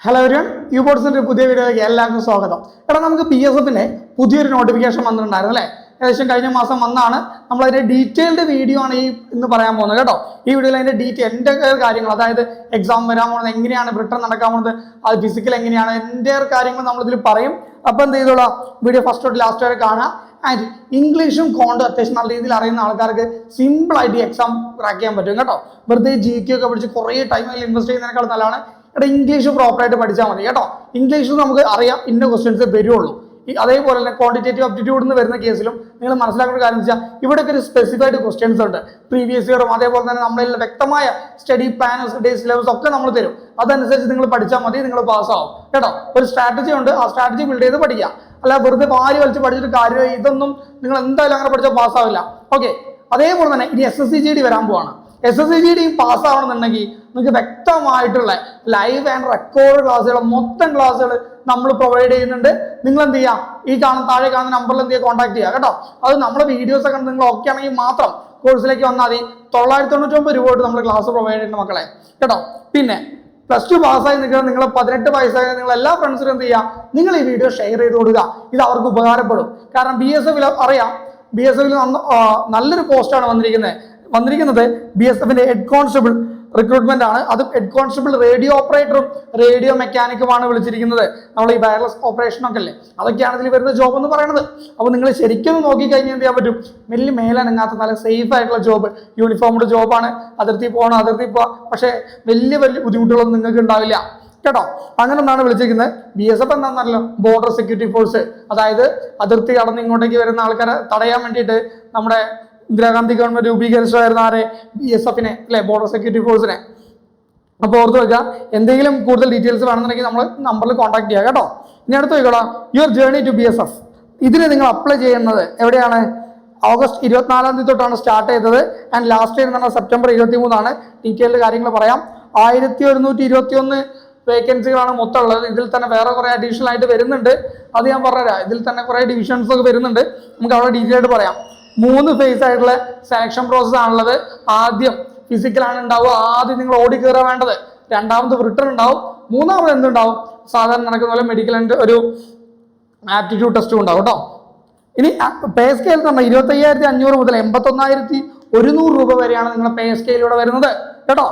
Hello everyone, യുബോർട്സിന്റെ പുതിയ വീഡിയോയിലേക്ക് എല്ലാവർക്കും സ്വാഗതം. നമുക്ക് PSFന്റെ പുതിയൊരു നോട്ടിഫിക്കേഷൻ വന്നിട്ടുണ്ടായിരുന്നു അല്ലേ? ഏകദേശം കഴിഞ്ഞ മാസം വന്നാണ്. നമ്മൾ അതിന്റെ ഡീറ്റെയിൽഡ് വീഡിയോ ആണ് ഇന്ന് പറയാൻ പോകുന്നത് കേട്ടോ. ഈ വീഡിയോയിൽ അതിന്റെ എൻ്റെ കാര്യങ്ങൾ, അതായത് എക്സാം വരാൻ പോകുന്നത്, എങ്ങനെയാണ് റിട്ടേൺ നടക്കാൻ പോകുന്നത്, അത് ഫിസിക്കൽ എങ്ങനെയാണ്, എൻ്റെ കാര്യങ്ങൾ നമ്മളിതിൽ പറയും. അപ്പോൾ എന്ത് ചെയ്തോളാം, വീഡിയോ ഫസ്റ്റ് തൊട്ട് ലാസ്റ്റ് വരെ കാണാം. ആൻഡ് ഇംഗ്ലീഷും കോണ്ടും അത്യാവശ്യം നല്ല രീതിയിൽ അറിയുന്ന ആൾക്കാർക്ക് സിമ്പിളായിട്ട് ഈ എക്സാം ക്രാക്ക് ചെയ്യാൻ പറ്റും കേട്ടോ. വെറുതെ GK ഒക്കെ പഠിച്ച് കുറേ ടൈമിൽ ഇൻവെസ്റ്റ് ചെയ്യുന്നതിനേക്കാൾ നല്ലതാണ് ഇംഗ്ലീഷ് പ്രോപ്പറായിട്ട് പഠിച്ചാൽ മതി കേട്ടോ. ഇംഗ്ലീഷിൽ നമുക്ക് അറിയാം ഇന്ന ക്വസ്റ്റ്യൻസ് വരുള്ളൂ. അതേപോലെ തന്നെ ക്വാണ്ടിറ്റേറ്റീവ് അപ്റ്റിറ്റ്യൂഡ് എന്ന് വരുന്ന കേസിലും നിങ്ങൾ മനസ്സിലാക്കേണ്ട കാര്യം വെച്ചാൽ ഇവിടെയൊക്കെ ഒരു സ്പെസിഫൈഡ് ക്വസ്റ്റ്യൻസ് ഉണ്ട്. പ്രീവിയസ് ഇയറും അതേപോലെ തന്നെ നമ്മളിൽ വ്യക്തമായ സ്റ്റഡി പ്ലാൻ, സ്റ്റഡി സിലബസ് ഒക്കെ നമ്മൾ തരും. അതനുസരിച്ച് നിങ്ങൾ പഠിച്ചാൽ മതി, നിങ്ങൾ പാസ്സാവും കേട്ടോ. ഒരു സ്ട്രാറ്റജി ഉണ്ട്, ആ സ്ട്രാറ്റജി ബിൽഡ് ചെയ്ത് പഠിക്കുക. അല്ല വെറുതെ വാരി വലിച്ച് പഠിച്ചിട്ട് കാര്യമില്ല. ഇതൊന്നും നിങ്ങൾ എന്തായാലും അങ്ങനെ പഠിച്ചാൽ പാസ്സാവില്ല. ഓക്കെ, അതേപോലെ തന്നെ ഇനി SSCGD വരാൻ പോവാണ്. SSCGD പാസ്സാവണമെന്നുണ്ടെങ്കിൽ നിങ്ങൾക്ക് വ്യക്തമായിട്ടുള്ള ലൈവ് ആൻഡ് റെക്കോർഡ് ക്ലാസ്സുകൾ, മൊത്തം ക്ലാസ്സുകൾ നമ്മൾ പ്രൊവൈഡ് ചെയ്യുന്നുണ്ട്. നിങ്ങൾ എന്ത് ചെയ്യുക, ഈ താഴെ കാണുന്ന നമ്പറിൽ എന്ത് ചെയ്യുക, കോൺടാക്ട് ചെയ്യുക കേട്ടോ. അത് നമ്മുടെ വീഡിയോസ് ഒക്കെ നിങ്ങൾ ഓക്കെ ആണെങ്കിൽ മാത്രം കോഴ്സിലേക്ക് വന്നാൽ മതി. 999 രൂപ തൊട്ട് നമ്മൾ ക്ലാസ് പ്രൊവൈഡ് ചെയ്യുന്ന മക്കളെ കേട്ടോ. പിന്നെ +2 പാസ്സായി നിൽക്കുന്ന നിങ്ങൾ 18 വയസ്സായ നിങ്ങൾ എല്ലാ ഫ്രണ്ട്സിനും എന്ത് ചെയ്യുക, നിങ്ങൾ ഈ വീഡിയോ ഷെയർ ചെയ്ത് കൊടുക്കുക. ഇത് അവർക്ക് ഉപകാരപ്പെടും. കാരണം BSF അറിയാം, BSF നല്ലൊരു പോസ്റ്റാണ് വന്നിരിക്കുന്നത്. BSFന്റെ ഹെഡ് കോൺസ്റ്റബിൾ റിക്രൂട്ട്മെന്റ് ആണ്. അത് ഹെഡ് കോൺസ്റ്റബിൾ റേഡിയോ ഓപ്പറേറ്ററും റേഡിയോ മെക്കാനിക്കുമാണ് വിളിച്ചിരിക്കുന്നത്. നമ്മൾ ഈ വയർലെസ് ഓപ്പറേഷൻ ഒക്കെ അല്ലേ, അതൊക്കെയാണ് ഇതിൽ വരുന്ന ജോബ് എന്ന് പറയുന്നത്. അപ്പോൾ നിങ്ങൾ ശരിക്കും നോക്കിക്കഴിഞ്ഞാൽ എന്ത് ചെയ്യാൻ പറ്റും, വലിയ മേലനങ്ങാത്ത നല്ല സേഫ് ആയിട്ടുള്ള ജോബ്, യൂണിഫോംഡ് ജോബാണ്. അതിർത്തി പോകണം, അതിർത്തി പോവാം, പക്ഷേ വലിയ ബുദ്ധിമുട്ടുകളൊന്നും നിങ്ങൾക്ക് ഉണ്ടാവില്ല കേട്ടോ. അങ്ങനെ ഒന്നാണ് വിളിച്ചിരിക്കുന്നത്. BSF എന്താണെന്നല്ലോ, ബോർഡർ സെക്യൂരിറ്റി ഫോഴ്സ്. അതായത് അതിർത്തി കടന്ന് ഇങ്ങോട്ടേക്ക് വരുന്ന ആൾക്കാരെ തടയാൻ വേണ്ടിയിട്ട് നമ്മുടെ ഇന്ദിരാഗാന്ധി ഗവൺമെന്റ് രൂപീകരിച്ചായിരുന്ന ആരെ, BSFനെ അല്ലെ, ബോർഡർ സെക്യൂരിറ്റി ഫോഴ്സിനെ. അപ്പോൾ ഓർത്ത് വെക്കുക, എന്തെങ്കിലും കൂടുതൽ ഡീറ്റെയിൽസ് വേണമെന്നുണ്ടെങ്കിൽ നമ്മൾ നമ്പറിൽ കോൺടാക്ട് ചെയ്യുക കേട്ടോ. ഇനി അടുത്ത് നോക്കണം, യുവർ ജേർണി ടു BSF. ഇതിന് നിങ്ങൾ അപ്ലൈ ചെയ്യുന്നത് എവിടെയാണ്? ഓഗസ്റ്റ് 24-ാം തീയതി തൊട്ടാണ് സ്റ്റാർട്ട് ചെയ്തത്. ആൻഡ് ലാസ്റ്റ് എന്ന് പറഞ്ഞാൽ സെപ്റ്റംബർ 23 ഡീറ്റെയിൽഡ് കാര്യങ്ങൾ പറയാം. 1121 വേക്കൻസികളാണ് മൊത്തം ഉള്ളത്. ഇതിൽ തന്നെ വേറെ കുറെ അഡീഷണൽ ആയിട്ട് വരുന്നുണ്ട്. അത് ഞാൻ പറഞ്ഞുതരാം. ഇതിൽ തന്നെ കുറെ ഡിവിഷൻസ് ഒക്കെ വരുന്നുണ്ട്. നമുക്ക് അവിടെ ഡീറ്റെയിൽഡ് പറയാം. 3 ഫേസ് ആയിട്ടുള്ള സെലക്ഷൻ പ്രോസസ് ആണുള്ളത്. ആദ്യം ഫിസിക്കലാണ് ഉണ്ടാവുക. ആദ്യം നിങ്ങൾ ഓടി കയറാൻ വേണ്ടത്. രണ്ടാമത് റിട്ടേൺ ഉണ്ടാവും. മൂന്നാമത് എന്തുണ്ടാവും, സാധാരണ നടക്കുന്ന പോലെ മെഡിക്കൽ ഒരു ആപ്റ്റിറ്റ്യൂഡ് ടെസ്റ്റും ഉണ്ടാവും കേട്ടോ. ഇനി പേ സ്കെയിൽ എന്ന് പറഞ്ഞാൽ 25,500 മുതൽ 81,100 രൂപ വരെയാണ് നിങ്ങളുടെ പേ സ്കെയിലൂടെ വരുന്നത് കേട്ടോ.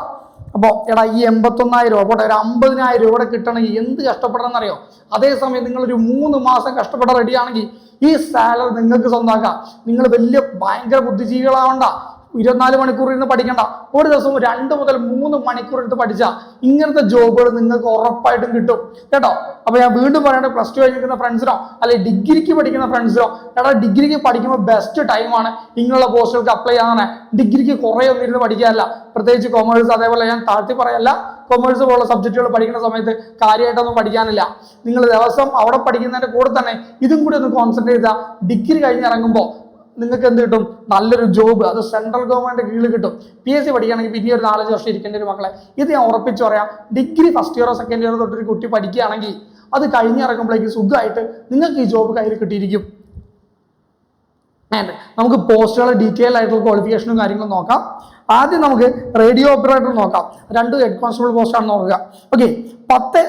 അപ്പോൾ ഈ 81,000 രൂപ പോട്ടെ, ഒരു 50,000 രൂപ കിട്ടണമെങ്കിൽ എന്ത് കഷ്ടപ്പെടണം എന്നറിയോ? അതേസമയം നിങ്ങളൊരു 3 മാസം കഷ്ടപ്പെടാൻ റെഡിയാണെങ്കിൽ ഈ സാലറി നിങ്ങൾക്ക് സ്വന്തമാക്കാം. നിങ്ങൾ ഭയങ്കര ബുദ്ധിജീവികളാവണ്ട. 24 മണിക്കൂർ ഇരുന്ന് പഠിക്കണ്ട. ഒരു ദിവസം 2 മുതൽ 3 മണിക്കൂർ എടുത്ത് പഠിച്ചാൽ ഇങ്ങനത്തെ ജോബുകൾ നിങ്ങൾക്ക് ഉറപ്പായിട്ടും കിട്ടും കേട്ടോ. അപ്പൊ ഞാൻ വീണ്ടും പറയണത്, +2 കഴിഞ്ഞിരിക്കുന്ന ഫ്രണ്ട്സിനോ അല്ലെങ്കിൽ ഡിഗ്രിക്ക് പഠിക്കുന്ന ഫ്രണ്ട്സിനോ, ഡിഗ്രിക്ക് പഠിക്കുമ്പോൾ ബെസ്റ്റ് ടൈമാണ് ഇങ്ങനെയുള്ള പോസ്റ്റുകൾക്ക് അപ്ലൈ ചെയ്യാൻ. ഡിഗ്രിക്ക് കുറേ ഒന്നും ഇരുന്ന് പഠിക്കാനല്ല, പ്രത്യേകിച്ച് കൊമേഴ്സ്. അതേപോലെ ഞാൻ താഴ്ത്തി പറയല്ല, കൊമേഴ്സ് പോലുള്ള സബ്ജക്റ്റുകൾ പഠിക്കുന്ന സമയത്ത് കാര്യമായിട്ടൊന്നും പഠിക്കാനില്ല. നിങ്ങൾ ദിവസം അവിടെ പഠിക്കുന്നതിന്റെ കൂടെ തന്നെ ഇതും കൂടി ഒന്ന് കോൺസെൻട്രേറ്റ് ചെയ്താൽ ഡിഗ്രി കഴിഞ്ഞിറങ്ങുമ്പോൾ നിങ്ങൾക്ക് എന്ത് കിട്ടും, നല്ലൊരു ജോബ്. അത് സെൻട്രൽ ഗവൺമെന്റ് കീഴിൽ കിട്ടും. PSC പഠിക്കുകയാണെങ്കിൽ പിന്നെ ഒരു 4 വർഷം ഇരിക്കേണ്ട ഒരു മക്കളെ. ഇത് ഞാൻ ഉറപ്പിച്ച് പറയാം. ഡിഗ്രി ഫസ്റ്റ് ഇയറോ സെക്കൻഡ് ഇയറോ തൊട്ടൊരു കുട്ടി പഠിക്കുകയാണെങ്കിൽ അത് കഴിഞ്ഞിറങ്ങുമ്പോഴേക്ക് സുഖമായിട്ട് നിങ്ങൾക്ക് ഈ ജോബ് കയ്യിൽ കിട്ടിയിരിക്കും. ആൻഡ് നമുക്ക് പോസ്റ്റുകൾ ഡീറ്റെയിൽ ആയിട്ടുള്ള ക്വാളിഫിക്കേഷനും കാര്യങ്ങളും നോക്കാം. ആദ്യം നമുക്ക് റേഡിയോ ഓപ്പറേറ്റർ നോക്കാം. 2 ഹെഡ് കോൺസ്റ്റബിൾ പോസ്റ്റാണെന്ന് ഓർക്കുക. ഓക്കെ, 10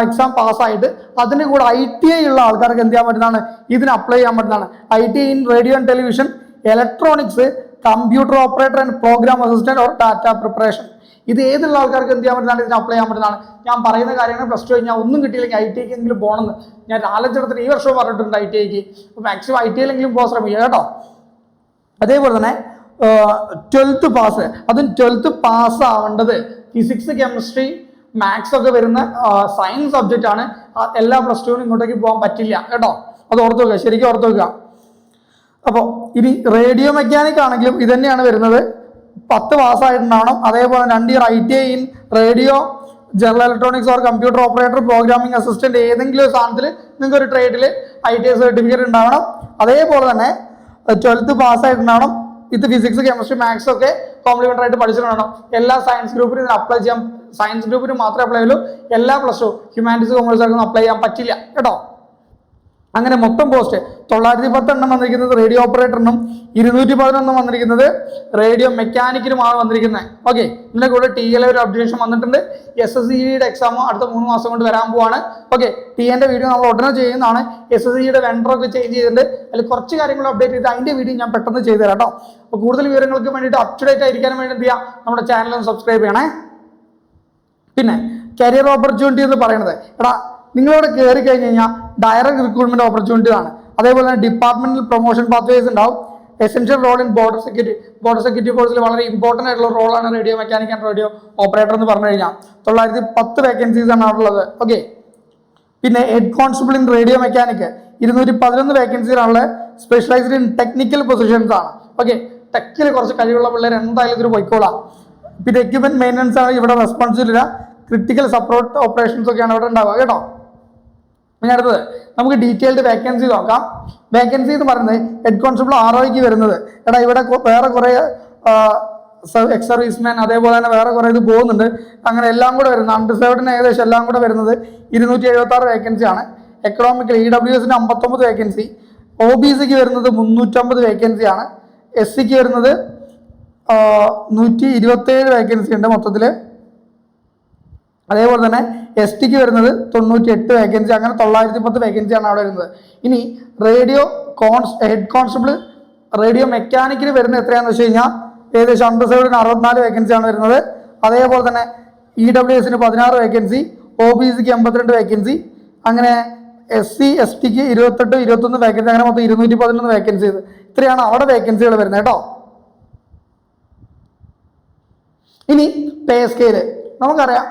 എക്സാം പാസ്സായിട്ട് അതിൻ്റെ കൂടെ ITI ഉള്ള ആൾക്കാർക്ക് എന്ത് ചെയ്യാൻ പറ്റുന്നതാണ്, ഇതിന് അപ്ലൈ ചെയ്യാൻ പറ്റുന്നതാണ്. ITI in radio and television, electronics, computer operator and program assistant or data preparation. ഇത് ഏതുള്ള ആൾക്കാർക്ക് എന്ത് ചെയ്യാൻ പറ്റുന്നതാണ്, ഇതിന് അപ്ലൈ ചെയ്യാൻ പറ്റുന്നതാണ്. ഞാൻ പറയുന്ന കാര്യങ്ങൾ +2 കഴിഞ്ഞാൽ ഒന്നും കിട്ടിയില്ലെങ്കിൽ ITIക്ക് എങ്കിലും പോകണമെന്ന് ഞാൻ 4 ഈ വർഷം പറഞ്ഞിട്ടുണ്ട്. ITIക്ക് മാക്സിമം ITIയിലെങ്കിലും പോകാൻ ശ്രമിക്കുക കേട്ടോ. അതേപോലെ തന്നെ 12th പാസ്, അതും 12th പാസ് ആവേണ്ടത് ഫിസിക്സ്, കെമിസ്ട്രി, മാത്സ് ഒക്കെ വരുന്ന സയൻസ് സബ്ജക്റ്റ് ആണ്. എല്ലാ +2നും ഇങ്ങോട്ടേക്ക് പോകാൻ പറ്റില്ല കേട്ടോ. അത് ഓർത്ത് വെക്കുക, ശരിക്കും ഓർത്ത് വെക്കുക. അപ്പോൾ ഇനി റേഡിയോ മെക്കാനിക് ആണെങ്കിലും ഇത് തന്നെയാണ് വരുന്നത്. 10 പാസ്സായിട്ടുണ്ടാവണം. അതേപോലെ 2 year ITI in radio, general electronics or computer operator, programming assistant, ഏതെങ്കിലും ഒരു സ്ഥാനത്തിൽ നിങ്ങൾക്ക് ഒരു ട്രേഡിൽ ITI സർട്ടിഫിക്കറ്റ് ഉണ്ടാവണം. അതേപോലെ തന്നെ 12th പാസ്സായിട്ടുണ്ടാവണം. ഇത് ഫിസിക്സ്, കെമിസ്ട്രി, മാത്സ് ഒക്കെ കോംപ്ലിമെന്ററി ആയിട്ട് പഠിച്ചിട്ടുണ്ടാവണം. എല്ലാ സയൻസ് ഗ്രൂപ്പിനും അപ്ലൈ ചെയ്യാം. സയൻസ് ഗ്രൂപ്പിന് മാത്രമേ അപ്ലൈ ചെയ്യുള്ളൂ. എല്ലാ +2 ഹ്യൂമാനിറ്റീസ്, കൊമേഴ്സ് ആർക്കൊന്നും അപ്ലൈ ചെയ്യാൻ പറ്റില്ല കേട്ടോ. അങ്ങനെ മൊത്തം പോസ്റ്റ് 910 വന്നിരിക്കുന്നത് റേഡിയോ ഓപ്പറേറ്ററിനും 211 വന്നിരിക്കുന്നത് റേഡിയോ മെക്കാനിക്കിനുമാണ് വന്നിരിക്കുന്നത്. ഓക്കെ, ഇതിന്റെ കൂടെ TLA ഒരു അപ്ഡേഷൻ വന്നിട്ടുണ്ട്. SSCയുടെ എക്സാം അടുത്ത 3 മാസം കൊണ്ട് വരാൻ പോവാണ്. ഓക്കെ, TNന്റെ വീഡിയോ നമ്മൾ ഉടനെ ചെയ്യുന്നതാണ്. SSCയുടെ വെണ്ടറൊക്കെ ചേഞ്ച് ചെയ്തിട്ടുണ്ട്. അതിൽ കുറച്ച് കാര്യങ്ങൾ അപ്ഡേറ്റ് ചെയ്ത് അതിന്റെ വീഡിയോ ഞാൻ പെട്ടെന്ന് ചെയ്തു തരാം കേട്ടോ. അപ്പോൾ കൂടുതൽ വിവരങ്ങൾക്ക് വേണ്ടിയിട്ട് അപ് ടു ഡേറ്റ് ആയിരിക്കാൻ വേണ്ടി എന്ത് ചെയ്യാം, നമ്മുടെ ചാനൽ ഒന്ന് സബ്സ്ക്രൈബ് ചെയ്യണേ. പിന്നെ കരിയർ ഓപ്പർച്യൂണിറ്റി എന്ന് പറയുന്നത്, എടാ നിങ്ങളിവിടെ കയറി കഴിഞ്ഞ് കഴിഞ്ഞാൽ ഡയറക്റ്റ് റിക്രൂട്ട്മെന്റ് ഓപ്പർച്യൂണിറ്റി ആണ്. അതേപോലെ തന്നെ ഡിപ്പാർട്ട്മെന്റൽ പ്രൊമോഷൻ പാത്വേസ് ഉണ്ടാവും. Essential role in border security ഫോഴ്സിൽ വളരെ ഇമ്പോർട്ടൻ്റ് ആയിട്ടുള്ള റോളാണ് radio mechanic and radio operator എന്ന് പറഞ്ഞു കഴിഞ്ഞാൽ. 910 വേക്കൻസീസ് ആണ് അവിടെ ഉള്ളത്. ഓക്കെ, പിന്നെ head constable in radio mechanic 211 വേക്കൻസിയിലുള്ള സ്പെഷ്യലൈസ്ഡ് ഇൻ ടെക്നിക്കൽ പൊസിഷൻസ് ആണ്. ഓക്കെ, ടെക്കിൽ കുറച്ച് കഴിവുള്ള പിള്ളേർ എന്തായാലും ഇതിൽ പോയിക്കോളാം. പിന്നെ എക്യുപ്മെന്റ് മെയിൻ്റനൻസ് ആണ് ഇവിടെ റെസ്പോൺസിബിലിറ്റി. ക്രിട്ടിക്കൽ സപ്പോർട്ട് ഓപ്പറേഷൻസ് ഒക്കെയാണ് ഇവിടെ ഉണ്ടാവുക കേട്ടോ. പിന്നെ അടുത്തത് നമുക്ക് ഡീറ്റെയിൽഡ് വേക്കൻസി നോക്കാം. വേക്കൻസി എന്ന് പറയുന്നത് ഹെഡ് കോൺസ്റ്റബിൾ ROയ്ക്ക് വരുന്നത്, എടാ ഇവിടെ വേറെ കുറേ എക്സ് സർവീസ്മാൻ അതേപോലെ തന്നെ വേറെ കുറേ ഇത് പോകുന്നുണ്ട്. അങ്ങനെ എല്ലാം കൂടെ വരുന്നത് അൺറിസർവ്ഡിന് ഏകദേശം എല്ലാം കൂടെ വരുന്നത് 276 വേക്കൻസിയാണ്. എക്കണോമിക്കൽ EWSന് 59 വേക്കൻസി, OBCക്ക് വരുന്നത് 350 വേക്കൻസിയാണ്. SCക്ക് വരുന്നത് 127 വേക്കൻസി ഉണ്ട് മൊത്തത്തിൽ. അതേപോലെ തന്നെ STക്ക് വരുന്നത് 98 വേക്കൻസി. അങ്ങനെ 910 വേക്കൻസിയാണ് അവിടെ വരുന്നത്. ഇനി റേഡിയോ ഹെഡ് കോൺസ്റ്റബിൾ റേഡിയോ മെക്കാനിക്കിന് വരുന്നത് എത്രയാണെന്ന് വെച്ച് കഴിഞ്ഞാൽ ഏകദേശം അൺറിസർവ്ഡിന് 64 വേക്കൻസിയാണ് വരുന്നത്. അതേപോലെ തന്നെ EWSന് 16 വേക്കൻസി, OBCക്ക് 82 വേക്കൻസി, അങ്ങനെ SC STക്ക് 28 21 വേക്കൻസി, അങ്ങനെ മൊത്തം 211 വേക്കൻസി. ഇത്രയാണ് അവിടെ വേക്കൻസികൾ വരുന്നത് കേട്ടോ. ഇനി പേ സ്കെയില് നമുക്കറിയാം.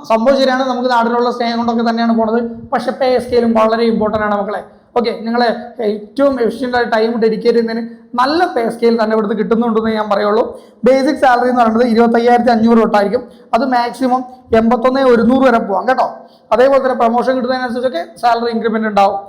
സംഭവം ശരിയാണ്, നമുക്ക് നാടിനുള്ള സ്നേഹം കൊണ്ടൊക്കെ തന്നെയാണ് പോണത്. പക്ഷെ പേ സ്കെയിലും വളരെ ഇമ്പോർട്ടൻ്റ് ആണ് മക്കളെ. ഓക്കെ, നിങ്ങൾ ഏറ്റവും എഫിഷ്യൻ്റ് ആയി ടൈം ഡെഡിക്കേറ്റ് ചെയ്യുന്നതിന് നല്ല പേ സ്കെയിൽ തന്നെ ഇവിടുന്ന് കിട്ടുന്നുണ്ടെന്ന് ഞാൻ പറയുള്ളൂ. ബേസിക് സാലറി എന്ന് പറയുന്നത് 25,500 തൊട്ടായിരിക്കും. അത് മാക്സിമം 81,100 വരെ പോകാം കേട്ടോ. അതേപോലെ തന്നെ പ്രൊമോഷൻ കിട്ടുന്നതിനനുസരിച്ചൊക്കെ സാലറി ഇൻക്രിമെന്റ് ഉണ്ടാവും.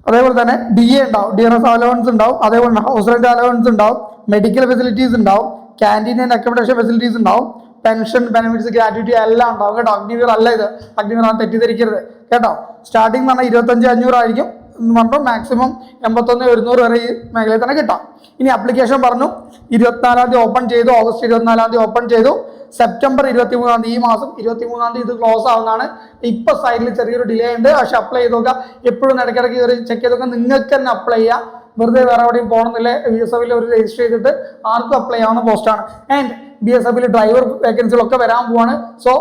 അതേപോലെ തന്നെ DA ഉണ്ടാവും, DRS അലവൻസ് ഉണ്ടാവും. അതേപോലെ തന്നെ ഹൗസ് റെന്റ് അലവൻസ് ഉണ്ടാവും, മെഡിക്കൽ ഫെസിലിറ്റീസ് ഉണ്ടാവും, ക്യാൻറ്റീൻ ആൻഡ് അക്കോമഡേഷൻ ഫെസിലിറ്റീസ് ഉണ്ടാവും, പെൻഷൻ ബെനിഫിറ്റ്സ് ഗ്രാറ്റുവിറ്റി എല്ലാം ഉണ്ടാവും കേട്ടോ. അഗ്നിവീർ അല്ല ഇത്, അഗ്നിവീർ തെറ്റിദ്ധരിക്കരുത് കേട്ടോ. സ്റ്റാർട്ടിങ് എന്ന് പറഞ്ഞാൽ 25,500 ആയിരിക്കും എന്ന് പറഞ്ഞാൽ മാക്സിമം 81,100 വരെ ഈ മേഖലയിൽ തന്നെ കിട്ടാം. ഇനി അപ്ലിക്കേഷൻ പറഞ്ഞു 24-ാം തീയതി ഓപ്പൺ ചെയ്തു, ഓഗസ്റ്റ് 24-ാം തീയതി ഓപ്പൺ ചെയ്തു, സെപ്റ്റംബർ 23-ാം തീയതി ഈ മാസം 23-ാം തീയതി ഇത് ക്ലോസ് ആവുന്നതാണ്. ഇപ്പൊ സൈഡിൽ ചെറിയൊരു ഡിലേ ഉണ്ട്, പക്ഷെ അപ്ലൈ ചെയ്ത് നോക്കുക. എപ്പോഴും ഇടയ്ക്കിടയ്ക്ക് കയറി ചെക്ക് ചെയ്ത് നോക്കുക. നിങ്ങൾക്ക് തന്നെ അപ്ലൈ ചെയ്യാം, വെറുതെ വേറെ എവിടെയും പോകണമെന്നില്ല. BSFൽ ഒരു രജിസ്റ്റർ ചെയ്തിട്ട് ആർക്കും അപ്ലൈ ചെയ്യാവുന്ന പോസ്റ്റാണ്. ആൻഡ് BSFൽ ഡ്രൈവർ വേക്കൻസികളൊക്കെ വരാൻ പോവാണ്. സോ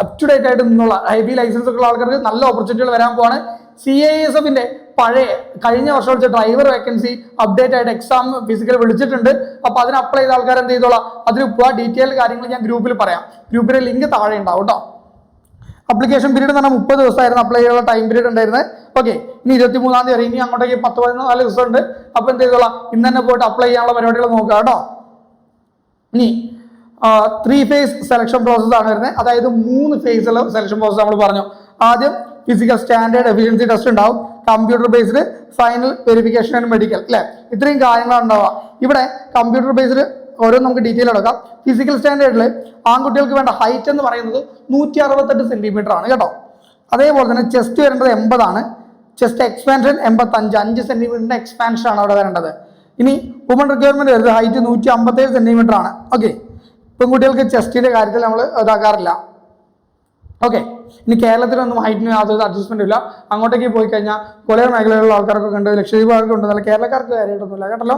അപ് ടു ഡേറ്റ് ആയിട്ട് നിന്നുള്ള ഹൈബി ലൈസൻസ് ഉള്ള ആൾക്കാർക്ക് നല്ല ഓപ്പർച്യൂണിറ്റികൾ വരാൻ പോവാണ്. CISFന്റെ പഴയ കഴിഞ്ഞ വർഷം വെച്ച ഡ്രൈവർ വേക്കൻസി അപ്ഡേറ്റ് ആയിട്ട് എക്സാം ഫിസിക്കൽ വിളിച്ചിട്ടുണ്ട്. അപ്പൊ അതിന് അപ്ലൈ ചെയ്ത ആൾക്കാർ എന്ത് ചെയ്തോളാം, അതിന് പോവാ. ഡീറ്റെയിൽ കാര്യങ്ങൾ ഞാൻ ഗ്രൂപ്പിൽ പറയാം. ഗ്രൂപ്പിലെ ലിങ്ക് താഴെ ഉണ്ടാവും കേട്ടോ. അപ്ലിക്കേഷൻ പീരീഡ് എന്ന് പറഞ്ഞാൽ 30 ദിവസമായിരുന്നു അപ്ലൈ ചെയ്യാനുള്ള ടൈം പീരീഡ് ഉണ്ടായിരുന്നത്. ഓക്കെ, ഇനി 23-ാം തീയതി ഇനി അങ്ങോട്ടേക്ക് 10-14 ദിവസം ഉണ്ട്. അപ്പൊ എന്ത് ചെയ്തോളാം, ഇന്ന് തന്നെ പോയിട്ട് അപ്ലൈ ചെയ്യാനുള്ള പരിപാടികൾ നോക്കുക കേട്ടോ. ഇനി 3 phase സെലക്ഷൻ പ്രോസസ് ആണ് വരുന്നത്. അതായത് 3 ഫേസിലുള്ള സെലക്ഷൻ പ്രോസസ് നമ്മൾ പറഞ്ഞു. ആദ്യം ഫിസിക്കൽ സ്റ്റാൻഡേർഡ് എഫിഷ്യൻസി ടെസ്റ്റ് ഉണ്ടാവും, computer based final verification and medical, അല്ലെ? ഇത്രയും കാര്യങ്ങളാണ് ഉണ്ടാവുക. ഇവിടെ കമ്പ്യൂട്ടർ ബേസ്ഡ് ഓരോ നമുക്ക് ഡീറ്റെയിൽ എടുക്കാം. ഫിസിക്കൽ സ്റ്റാൻഡേർഡിൽ ആൺകുട്ടികൾക്ക് വേണ്ട ഹൈറ്റ് എന്ന് പറയുന്നത് 168 സെന്റിമീറ്റർ ആണ് കേട്ടോ. അതേപോലെ തന്നെ ചെസ്റ്റ് വരേണ്ടത് 80 ആണ്. ചെസ്റ്റ് എക്സ്പാൻഷൻ 85, 5 സെന്റിമീറ്ററിന്റെ എക്സ്പാൻഷൻ ആണ് അവിടെ വരേണ്ടത്. ഇനി വുമൺ റിക്വയർമെന്റ് വരുന്നത് ഹൈറ്റ് 157 സെന്റിമീറ്റർ ആണ്. ഓക്കെ, പെൺകുട്ടികൾക്ക് ചെസ്റ്റിന്റെ കാര്യത്തിൽ നമ്മൾ ഇതാക്കാറില്ല. ഓക്കെ, ഇനി കേരളത്തിലൊന്നും ഹൈറ്റിന് യാതൊരു അഡ്ജസ്റ്റ്മെന്റ് ഇല്ല. അങ്ങോട്ടേക്ക് പോയി കഴിഞ്ഞാൽ കൊലയർ മേഖലയിലുള്ള ആൾക്കാർക്കൊക്കെ ഉണ്ട്, ലക്ഷദ്വീപുകാർക്ക് ഉണ്ട്, നല്ല കേരളക്കാർക്ക് കാര്യമായിട്ടൊന്നുമില്ല കേട്ടല്ലോ.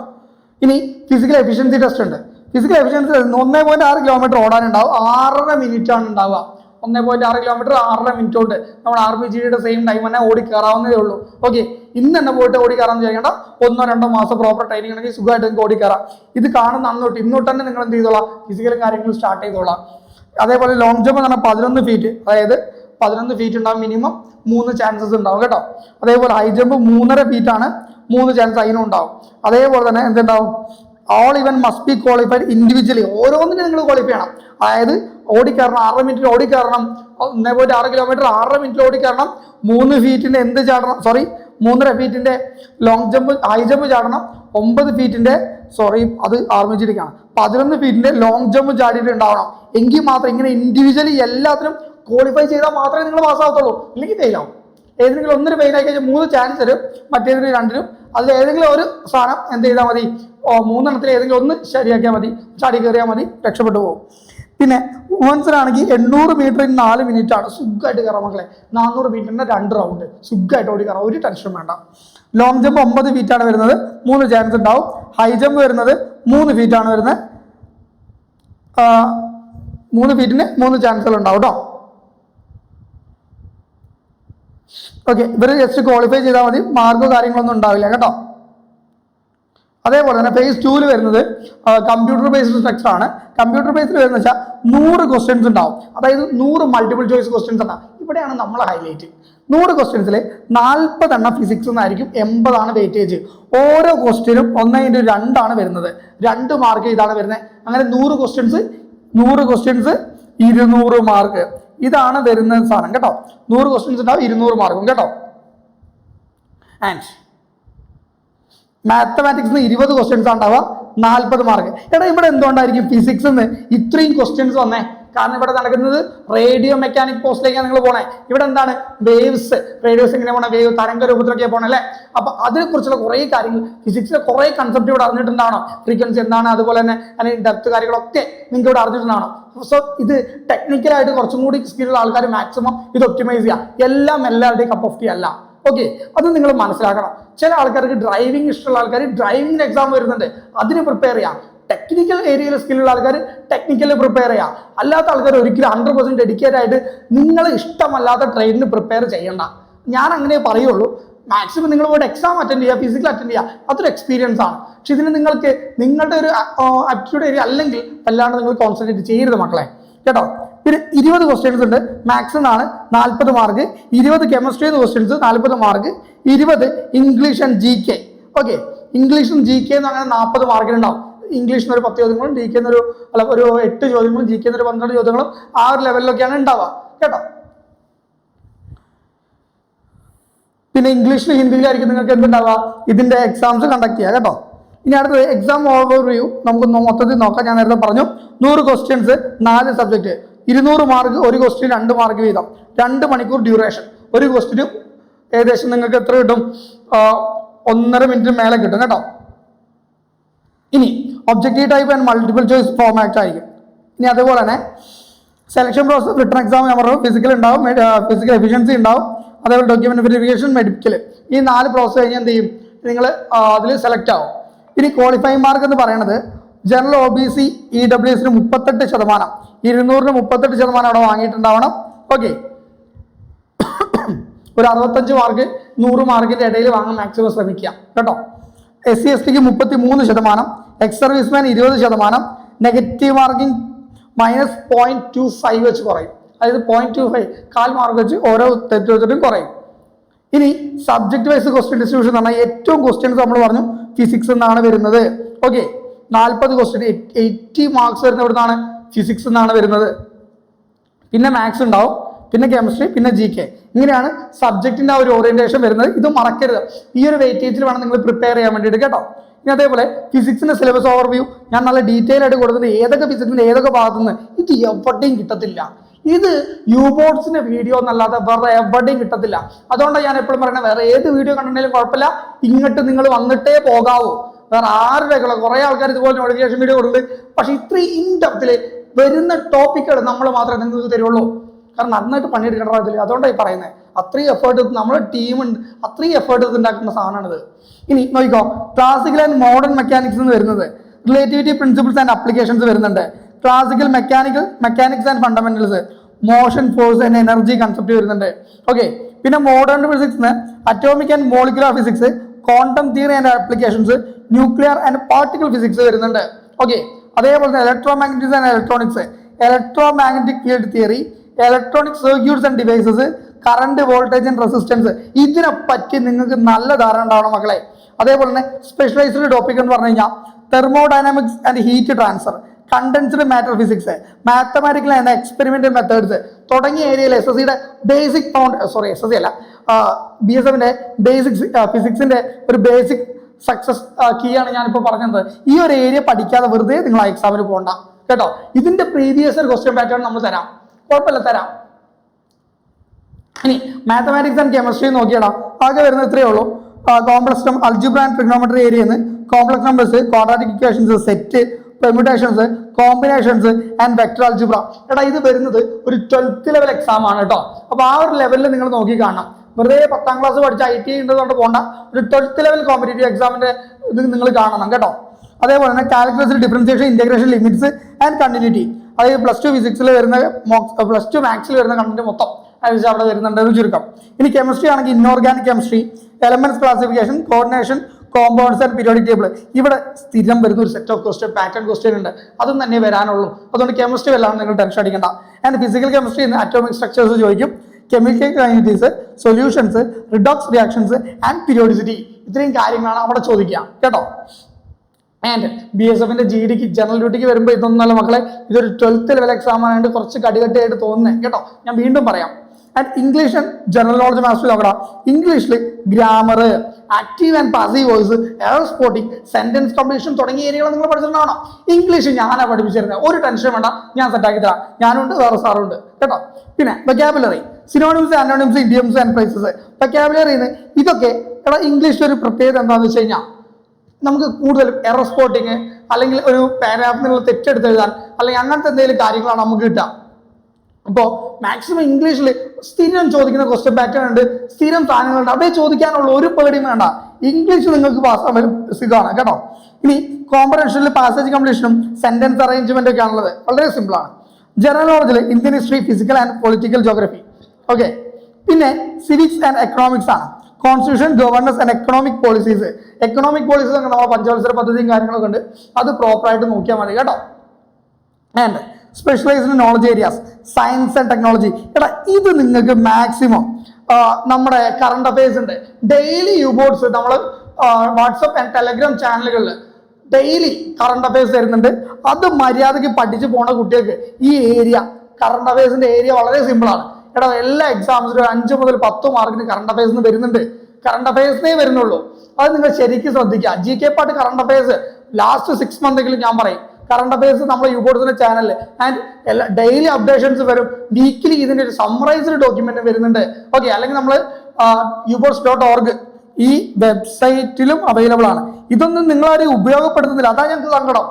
ഇനി ഫിസിക്കൽ എഫിഷ്യൻസി ടെസ്റ്റ് ഉണ്ട്. ഫിസിക്കൽ എഫിഷ്യൻസി 1.6 കിലോമീറ്റർ ഓടാനുണ്ടാവും, 6.5 മിനിറ്റ് ആണ് ഉണ്ടാവുക. 1.6 കിലോമീറ്റർ 6.5 മിനിറ്റ് കൊണ്ട് നമ്മൾ RBGയുടെ സെയിം ടൈം തന്നെ ഓടി കയറാവുന്നതേ ഉള്ളൂ. ഓക്കെ, ഇന്ന് തന്നെ പോയിട്ട് ഓടി കയറാന്ന് വിചാരിക്കേണ്ട. 1-2 മാസം പ്രോപ്പർ ട്രെയിനിങ് ഉണ്ടെങ്കിൽ സുഖമായിട്ട് നിങ്ങൾക്ക് ഓടി കയറാം. ഇത് കാണുന്ന അന്നോട്ട് ഇന്നോട്ട് തന്നെ നിങ്ങൾ എന്ത് ചെയ്തോളാം, ഫിസിക്കലും കാര്യങ്ങളും സ്റ്റാർട്ട് ചെയ്തോളാം. അതേപോലെ ലോങ് ജമ്പ് എന്ന് പറഞ്ഞാൽ 11 ഫീറ്റ്, അതായത് 11 ഫീറ്റ് ഉണ്ടാവും, മിനിമം 3 ചാൻസസ് ഉണ്ടാവും കേട്ടോ. അതേപോലെ ഹൈ ജമ്പ് 3.5 ഫീറ്റ് ആണ്, 3 ചാൻസ് അതിനും ഉണ്ടാവും. അതേപോലെ തന്നെ എന്തുണ്ടാവും, ഓൾ ഇവൻ മസ്റ്റ് ബി ക്വാളിഫൈഡ് ഇൻഡിവിജ്വലി. ഓരോന്നിനും നിങ്ങൾ ക്വാളിഫൈ ചെയ്യണം. അതായത് ഓടിക്കയറണം, 6 മിനിറ്റിൽ ഓടിക്കയറണം, 1.6 കിലോമീറ്റർ 6 മിനിറ്റിൽ ഓടിക്കയറണം, 3 ഫീറ്റിന്റെ എന്ത് ചാടണം, 3.5 ഫീറ്റിന്റെ ലോങ് ജമ്പ് ഹൈ ജമ്പ് ചാടണം, 9 ഫീറ്റിന്റെ അത് ആർമിച്ചിരിക്കാണ്, 11 ഫീറ്റിന്റെ ലോങ് ജമ്പ് ചാടിയിട്ട് ഉണ്ടാവണം. എങ്കിൽ മാത്രം ഇങ്ങനെ ഇൻഡിവിജ്വലി എല്ലാത്തിനും ക്വാളിഫൈ ചെയ്താൽ മാത്രമേ നിങ്ങൾ പാസ്സാകത്തുള്ളൂ, ഇല്ലെങ്കിൽ ഫെയിലാവും. ഏതെങ്കിലും ഒന്നിന് ഫെയിൽ ആയി കഴിഞ്ഞാൽ 3 ചാൻസ് തരും, മറ്റേതിന് 2നും. അതിൽ ഏതെങ്കിലും ഒരു സാധനം എന്ത് ചെയ്താൽ മതി, 3 ഏതെങ്കിലും ഒന്ന് ശരിയാക്കിയാൽ മതി, ചാടി കയറിയാൽ മതി, രക്ഷപ്പെട്ടു പോകും. പിന്നെ വുമൻസിനാണെങ്കിൽ 800 മീറ്റർ 4 മിനിറ്റ് ആണ്, സുഖമായിട്ട് കയറാം മക്കളെ. 400 മീറ്ററിന്റെ 2 റൗണ്ട് സുഖമായിട്ട് ഓടി കയറാം, ഒരു ടെൻഷൻ വേണ്ട. ലോങ് ജമ്പ് 9 ഫീറ്റ് ആണ് വരുന്നത്, 3 ചാൻസ് ഉണ്ടാവും. ഹൈ ജമ്പ് വരുന്നത് 3 ഫീറ്റ് ആണ് വരുന്നത്, 3 ഫീറ്റിന് 3 ചാൻസുകൾ ഉണ്ടാവും കേട്ടോ. ഓക്കെ, ഇവർ ജസ്റ്റ് ക്വാളിഫൈ ചെയ്താൽ മതി, മാർക്കോ കാര്യങ്ങളൊന്നും ഉണ്ടാവില്ല കേട്ടോ. അതേപോലെ തന്നെ ഫേസ് 2 വരുന്നത് കമ്പ്യൂട്ടർ ബേസ്ഡ് സ്ട്രക്ചർ ആണ്. കമ്പ്യൂട്ടർ ബേസ്ഡ് വരുന്ന വെച്ചാൽ 100 ക്വസ്റ്റ്യൻസ് ഉണ്ടാവും, അതായത് 100 മൾട്ടിപ്പിൾ ചോയ്സ് ക്വസ്റ്റ്യൻസ് ഉണ്ടാവും. ഇവിടെയാണ് നമ്മളെ ഹൈലൈറ്റ്. 100 ക്വസ്റ്റ്യൻസിൽ 40 എണ്ണം ഫിസിക്സ് എന്നായിരിക്കും, 80 ആണ് വെയിറ്റേജ്. ഓരോ ക്വസ്റ്റ്യനും 1/2 ആണ് വരുന്നത്, 2 മാർക്ക് ഇതാണ് വരുന്നത്. അങ്ങനെ 100 ക്വസ്റ്റ്യൻസ് 200 മാർക്ക്, ഇതാണ് വരുന്ന സാധനം കേട്ടോ. 100 ക്വസ്റ്റ്യൻസ് ഉണ്ടാവും, 200 മാർക്കും കേട്ടോ. ആൻഡ് മാത്തമാറ്റിക്സിന് 20 ക്വസ്റ്റ്യൻസ് ഉണ്ടാവുക, 40 മാർക്ക്. എടാ ഇവിടെ എന്തുകൊണ്ടായിരിക്കും ഫിസിക്സിന്ന് ഇത്രയും ക്വസ്റ്റ്യൻസ് വന്നേ? കാരണം ഇവിടെ നടക്കുന്നത് റേഡിയോ മെക്കാനിക് പോസ്റ്റിലേക്കാണ് നിങ്ങൾ പോണേ. ഇവിടെ എന്താണ് റേഡിയോസ് എങ്ങനെ പോണേ, വേവ് തരംഗ രൂപത്തിലൊക്കെ പോണേ അല്ലേ. അപ്പൊ അതിനെക്കുറിച്ചുള്ള കുറേ കാര്യങ്ങൾ ഫിസിക്സിലെ കുറേ കൺസെപ്റ്റ് ഇവിടെ അറിഞ്ഞിട്ടുണ്ടാവണം. ഫ്രീക്വൻസി എന്താണ്, അതുപോലെ തന്നെ അതിന് ഡെപ്ത് കാര്യങ്ങളൊക്കെ നിങ്ങൾക്ക് ഇവിടെ അറിഞ്ഞിട്ടുണ്ടാവണം. സോ ഇത് ടെക്നിക്കലായിട്ട് കുറച്ചും കൂടി സ്കില്ലുള്ള ആൾക്കാർ മാക്സിമം ഇത് ഒപ്റ്റിമൈസ് ചെയ്യുക. എല്ലാവരുടെയും കപ്പ് ഓഫ് ടീ അല്ല. ഓക്കെ, അത് നിങ്ങൾ മനസ്സിലാക്കണം. ചില ആൾക്കാർക്ക് ഡ്രൈവിംഗ് ഇഷ്ടമുള്ള ആൾക്കാർ ഡ്രൈവിംഗിന് എക്സാം വരുന്നുണ്ട്, അതിന് പ്രിപ്പയർ ചെയ്യാം. ടെക്നിക്കൽ ഏരിയയിൽ സ്കില്ലുള്ള ആൾക്കാർ ടെക്നിക്കലി പ്രിപ്പയർ ചെയ്യാം. അല്ലാത്ത ആൾക്കാർ ഒരിക്കലും 100% ഡെഡിക്കേറ്റ് ആയിട്ട് നിങ്ങൾ ഇഷ്ടമല്ലാത്ത ട്രെയിനിന് പ്രിപ്പയർ ചെയ്യണ്ട. ഞാൻ അങ്ങനെ പറയുള്ളൂ. മാക്സിമം നിങ്ങൾ പോയിട്ട് എക്സാം അറ്റൻഡ് ചെയ്യുക, ഫിസിക്കൽ അറ്റൻഡ് ചെയ്യുക, അതൊരു എക്സ്പീരിയൻസ് ആണ്. പക്ഷെ ഇതിന് നിങ്ങൾക്ക് നിങ്ങളുടെ ഒരു ആപ്റ്റിറ്റ്യൂഡ് ഏരിയ അല്ലെങ്കിൽ വല്ലാണ്ട് നിങ്ങൾ കോൺസെൻട്രേറ്റ് ചെയ്യരുത് മക്കളെ കേട്ടോ. പിന്നെ 20 ക്വസ്റ്റ്യൻസ് ഉണ്ട്, മാത്സ് ആണ് 40 mark, 20 chemistry questions 40 mark, 20 English and GK. Okay, ഇംഗ്ലീഷും GK എന്ന് അങ്ങനെ 40 മാർക്കിനുണ്ടാവും. ഇംഗ്ലീഷിന് ഒരു 10 ചോദ്യങ്ങളും GK ഒരു 8 ചോദ്യങ്ങളും GK ഒരു 12 ചോദ്യങ്ങളും ആ ഒരു ലെവലിലൊക്കെയാണ് ഉണ്ടാവുക കേട്ടോ. പിന്നെ ഇംഗ്ലീഷിലും ഹിന്ദിയിലായിരിക്കും നിങ്ങൾക്ക് എന്തുണ്ടാവുക, ഇതിന്റെ എക്സാംസ് കണ്ടക്ട് ചെയ്യുക കേട്ടോ. ഇനി അടുത്തത് എക്സാം ഓവർവ്യൂ നമുക്ക് മൊത്തത്തിൽ നോക്കാം. ഞാൻ നേരത്തെ പറഞ്ഞു 100 ക്വസ്റ്റ്യൻസ് 4 സബ്ജക്ട്, 200 മാർക്ക്, ഒരു ക്വസ്റ്റ്യൻ 2 മാർക്ക് വീതം, 2 മണിക്കൂർ ഡ്യൂറേഷൻ. ഒരു ക്വസ്റ്റ്യന് ഏകദേശം നിങ്ങൾക്ക് എത്ര കിട്ടും, 1.5 മിനിറ്റ് മേലെ കിട്ടും കേട്ടോ. ഇനി objective type and multiple choice format ആയിരിക്കും. ഇനി അതുപോലെ തന്നെ സെലക്ഷൻ പ്രോസസ്, റിട്ടൺ എക്സാം ഞാൻ പറഞ്ഞു, ഫിസിക്കൽ ഉണ്ടാവും, ഫിസിക്കൽ എഫിഷ്യൻസി ഉണ്ടാവും, അതേപോലെ ഡോക്യുമെന്റ് വെരിഫിക്കേഷൻ, മെഡിക്കൽ. ഈ 4 പ്രോസസ് കഴിഞ്ഞാൽ എന്ത് ചെയ്യും, നിങ്ങൾ അതിൽ സെലക്ട് ആവും. ഇനി ക്വാളിഫൈങ് മാർക്ക് എന്ന് പറയുന്നത് ജനറൽ OBC EWSന് 38%, 200-ന് 38% അവിടെ വാങ്ങിയിട്ടുണ്ടാവണം. ഓക്കെ, ഒരു 65 മാർക്ക് 100 മാർക്കിന്റെ ഇടയിൽ വാങ്ങാൻ മാക്സിമം ശ്രമിക്കുക കേട്ടോ. SC/STക്ക് 33%, എക്സ് സർവീസ്മാൻ 20%, നെഗറ്റീവ് മാർക്കിംഗ് -0.25 വെച്ച് കുറയും. അതായത് 0.25 1/4 മാർക്ക് വെച്ച് ഓരോ തെറ്റ് വെച്ചിട്ടും കുറയും. ഇനി സബ്ജക്ട് വൈസ് ക്വസ്റ്റ്യൻ ഡിസ്ട്രിബ്യൂഷൻ എന്ന് പറഞ്ഞാൽ ഏറ്റവും ക്വസ്റ്റ്യൻസ് നമ്മൾ പറഞ്ഞു ഫിസിക്സ് എന്നാണ് വരുന്നത്. ഓക്കെ, 40 ക്വസ്റ്റ്യൻ 80 മാർക്സ് വരുന്ന ഇവിടുന്നാണ് ഫിസിക്സ് എന്നാണ് വരുന്നത്. പിന്നെ മാത്സ് ഉണ്ടാവും, പിന്നെ കെമിസ്ട്രി, പിന്നെ GK. ഇങ്ങനെയാണ് സബ്ജക്റ്റിന്റെ ആ ഒരു ഓറിയന്റേഷൻ വരുന്നത്. ഇത് മറക്കരുത്. ഈ ഒരു വെയിറ്റേജിൽ വേണം നിങ്ങൾ പ്രിപ്പയർ ചെയ്യാൻ വേണ്ടിയിട്ട് കേട്ടോ. ഇനി അതേപോലെ ഫിസിക്സിന്റെ സിലബസ് ഓവർവ്യൂ ഞാൻ നല്ല ഡീറ്റെയിൽ ആയിട്ട് കൊടുക്കുന്നത്, ഏതൊക്കെ ഫിസിക്സിന്റെ ഏതൊക്കെ ഭാഗത്തുനിന്ന്, ഇത് എവിടെയും കിട്ടത്തില്ല. ഇത് യുബോർട്സിന്റെ വീഡിയോ എന്നല്ലാതെ വേറെ എവിടെയും കിട്ടത്തില്ല. അതുകൊണ്ടാണ് ഞാൻ എപ്പോഴും പറയുന്നത്, വേറെ ഏത് വീഡിയോ കണ്ടിട്ടുണ്ടെങ്കിലും കുഴപ്പമില്ല, ഇങ്ങോട്ട് നിങ്ങൾ വന്നിട്ടേ പോകാവൂ. വേറെ ആരുടെ കുറേ ആൾക്കാർ ഇതുപോലെ നോട്ടിഫിക്കേഷൻ വീഡിയോ കൊടുക്കുന്നുണ്ട്. പക്ഷെ ഇത്രയും ഇൻഡെപ്തിൽ വരുന്ന ടോപ്പിക്കുകൾ നമ്മൾ മാത്രമേ നിങ്ങൾക്ക് തരുള്ളൂ. കാരണം നന്നായിട്ട് പണിയെടുക്കേണ്ട ഇതിൽ. അതുകൊണ്ടാണ് ഈ പറയുന്നത്, അത്രയും എഫേർട്ട് നമ്മുടെ ടീമുണ്ട്, അത്രയും എഫേർട്ട് ഉണ്ടാക്കുന്ന സാധനമാണിത്. ഇനി നോക്കിക്കോ, ക്ലാസിക്കൽ ആൻഡ് മോഡേൺ മെക്കാനിക്സ് എന്ന് വരുന്നത്, റിലേറ്റിവിറ്റി പ്രിൻസിപ്പിൾസ് ആൻഡ് അപ്ലിക്കേഷൻസ് വരുന്നുണ്ട്, classical mechanics and fundamentals, motion force and energy concept വരുന്നുണ്ട്. ഓക്കെ, പിന്നെ മോഡേൺ ഫിസിക്സിന് atomic and molecular physics, quantum theory and applications, nuclear and particle physics വരുന്നുണ്ട്. Okay, അതേപോലെ തന്നെ electromagnetics and electronics, electromagnetic field theory, electronic circuits and devices, current, voltage and resistance. ഇതിനെപ്പറ്റി നിങ്ങൾക്ക് നല്ല ധാരണ ഉണ്ടാവണം മക്കളെ. അതേപോലെ തന്നെ സ്പെഷ്യലൈസ്ഡ് ടോപ്പിക് എന്ന് പറഞ്ഞു കഴിഞ്ഞാൽ thermodynamics and heat transfer, condensed matter physics, mathematical and experimental methods തുടങ്ങിയ ഏരിയയിൽ SSCയുടെ ബേസിക് SSC അല്ല, BSFന്റെ ബേസിക് ഫിസിക്സിന്റെ ഒരു ബേസിക് സക്സസ് കീ ആണ് ഞാനിപ്പോൾ പറഞ്ഞത്. ഈ ഒരു ഏരിയ പഠിക്കാതെ വെറുതെ നിങ്ങൾ ആ എക്സാമിന് പോകണ്ട കേട്ടോ. ഇതിന്റെ പ്രീവിയസ് ക്വസ്റ്റ്യൻ പാറ്റേൺ നമ്മൾ തരാം, കുഴപ്പമില്ല, തരാം. ഇനി മാത്തമാറ്റിക്സ് ആൻഡ് കെമിസ്ട്രി നോക്കിയടാ, ആകെ വരുന്നത് ഇത്രയേ ഉള്ളൂ. കോംപ്ലക്സ് അൽജിബ്ര ആൻഡ് ട്രിഗ്നോമെട്രി ഏരിയന്ന് complex numbers, quadratic equations, set, permutations, combinations and vector algebra. എടാ ഇത് വരുന്നത് ഒരു 12th ലെവൽ എക്സാം ആണ് കേട്ടോ. അപ്പൊ ആ ഒരു ലെവലിൽ നിങ്ങൾ നോക്കി കാണണം. വെറുതെ 10ാം ക്ലാസ് പഠിച്ച IT ഉണ്ടെന്നുകൊണ്ട് പോകണ്ട, ഒരു 12th ലെവൽ കോമ്പറ്റേറ്റീവ് എക്സാമിന്റെ ഇത് നിങ്ങൾ കാണണം കേട്ടോ. അതേപോലെ തന്നെ calculus, differentiation, integration, limits and continuity, അതായത് +2 ഫിസിക്സിൽ വരുന്ന +2 മാത്സിൽ വരുന്ന കണ്ടന്റ് മൊത്തം അത് അവിടെ വരുന്നുണ്ട് ചുരുക്കം. ഇനി കെമിസ്ട്രി ആണെങ്കിൽ inorganic chemistry, elements classification, coordination, compounds and periodic table. ഇവിടെ സ്ഥിരം വരുന്ന ഒരു set of question, pattern question ഉണ്ട്, അതും തന്നെ വരാനുള്ളൂ. അതുകൊണ്ട് കെമിസ്ട്രി വല്ലാണ്ട് നിങ്ങൾ ടെൻഷൻ അടിക്കണ്ട. And physical chemistry atomic structures ചോദിക്കും, chemical kinetics, solutions, redox reactions and periodicity. ഇത്രയും കാര്യങ്ങളാണ് അവിടെ ചോദിക്കുക കേട്ടോ. ആൻഡ് BSFന്റെ GDക്ക് ജനറൽ ഡ്യൂട്ടിക്ക് വരുമ്പോൾ ഇതൊന്നല്ല മക്കളെ, ഇതൊരു 12th ലെവൽ എക്സാം ആയതുകൊണ്ട് കുറച്ച് കടികട്ടിയായിട്ട് തോന്നുന്നത് കേട്ടോ. ഞാൻ വീണ്ടും പറയാം. And English and general knowledge mastery നോക്കടാ. ഇംഗ്ലീഷിൽ grammar, active and passive voice, error spotting, sentence completion തുടങ്ങിയ ഏരിയകൾ നിങ്ങൾ പഠിച്ചിട്ടുണ്ടാവണം. ഇംഗ്ലീഷ് ഞാനാ പഠിപ്പിച്ചിരുന്നത്, ഒരു ടെൻഷൻ വേണ്ട, ഞാൻ സെറ്റാക്കി തരാം. ഞാനുണ്ട്, വേറെ സാറുണ്ട് കേട്ടോ. പിന്നെ vocabulary, synonyms, antonyms, idioms and phrases. വെക്കാബുലറിന്ന് ഇതൊക്കെ എടാ ഇംഗ്ലീഷിൽ ഒരു പ്രത്യേകത എന്താണെന്ന് വെച്ച് കഴിഞ്ഞാൽ നമുക്ക് കൂടുതലും എറർ സ്പോട്ടിങ് അല്ലെങ്കിൽ ഒരു പാരാഗ്രാഫിൽ നിങ്ങൾ തെറ്റെടുത്ത് എഴുതാൻ അല്ലെങ്കിൽ അങ്ങനത്തെ എന്തെങ്കിലും കാര്യങ്ങളാണ് നമുക്ക് കിട്ടുക. അപ്പോൾ മാക്സിമം ഇംഗ്ലീഷിൽ സ്ഥിരം ചോദിക്കുന്ന ക്വസ്റ്റ്യൻ പാറ്റേൺ ഉണ്ട്, സ്ഥിരം സാധനങ്ങളുണ്ട്, അതേ ചോദിക്കാനുള്ള ഒരു പേടിയും വേണ്ട. ഇംഗ്ലീഷ് നിങ്ങൾക്ക് പാസ്സാൻ വരും സുഖമാണ് കേട്ടോ. ഇനി കോമ്പറേഷനിൽ പാസേജ് കംപ്ലീഷനും സെന്റൻസ് അറേഞ്ച്മെന്റ് ഒക്കെ ആണുള്ളത്, വളരെ സിമ്പിളാണ്. ജനറൽ നോളജിൽ Indian history, physical and political geography. Okay. പിന്നെ സിവിക്സ് ആൻഡ് എക്കണോമിക്സ് ആണ്. Constitution, governance and economic policies. Economic policies ഒക്കെ നമ്മളെ പഞ്ചവത്സര പദ്ധതിയും കാര്യങ്ങളൊക്കെ ഉണ്ട്, അത് പ്രോപ്പറായിട്ട് നോക്കിയാൽ മതി കേട്ടോ. And specialised knowledge areas, science and technology. എടാ ഇത് നിങ്ങൾക്ക് മാക്സിമം നമ്മുടെ കറണ്ട് അഫയേഴ്സ് ഉണ്ട്, ഡെയിലി യുബോർഡ്സ് നമ്മൾ വാട്സപ്പ് ആൻഡ് ടെലഗ്രാം ചാനലുകളിൽ ഡെയിലി കറണ്ട് അഫയേഴ്സ് തരുന്നുണ്ട്. അത് മര്യാദയ്ക്ക് പഠിച്ചു പോണ കുട്ടികൾക്ക് ഈ ഏരിയ കറണ്ട് അഫയേഴ്സിന്റെ ഏരിയ വളരെ സിമ്പിളാണ്. എടാ എല്ലാ എക്സാംസിലും 5 മുതൽ 10 മാർക്കിന് കറണ്ട് അഫയേഴ്സിന് വരുന്നുണ്ട്. കറണ്ട് അഫയേഴ്സിനേ വരുന്നുള്ളൂ, അത് നിങ്ങൾ ശരിക്കും ശ്രദ്ധിക്കുക. GK part current affairs last 6 മന്തെങ്കിലും ഞാൻ പറയും. കറണ്ട് അഫയേഴ്സ് നമ്മുടെ യുബോർഡ്സിന്റെ ചാനലിൽ ആൻഡ് എല്ലാ ഡെയിലി അപ്ഡേഷൻസ് വരും. വീക്കിലി ഇതിന്റെ ഒരു സമ്മറൈസ്ഡ് ഡോക്യുമെന്റ് വരുന്നുണ്ട്. ഓക്കെ. അല്ലെങ്കിൽ നമ്മൾ ubooks.org ഈ വെബ്സൈറ്റിലും അവൈലബിൾ ആണ്. ഇതൊന്നും നിങ്ങളാരും ഉപയോഗപ്പെടുത്തുന്നില്ല, അതാ ഞങ്ങൾക്ക് സങ്കടം.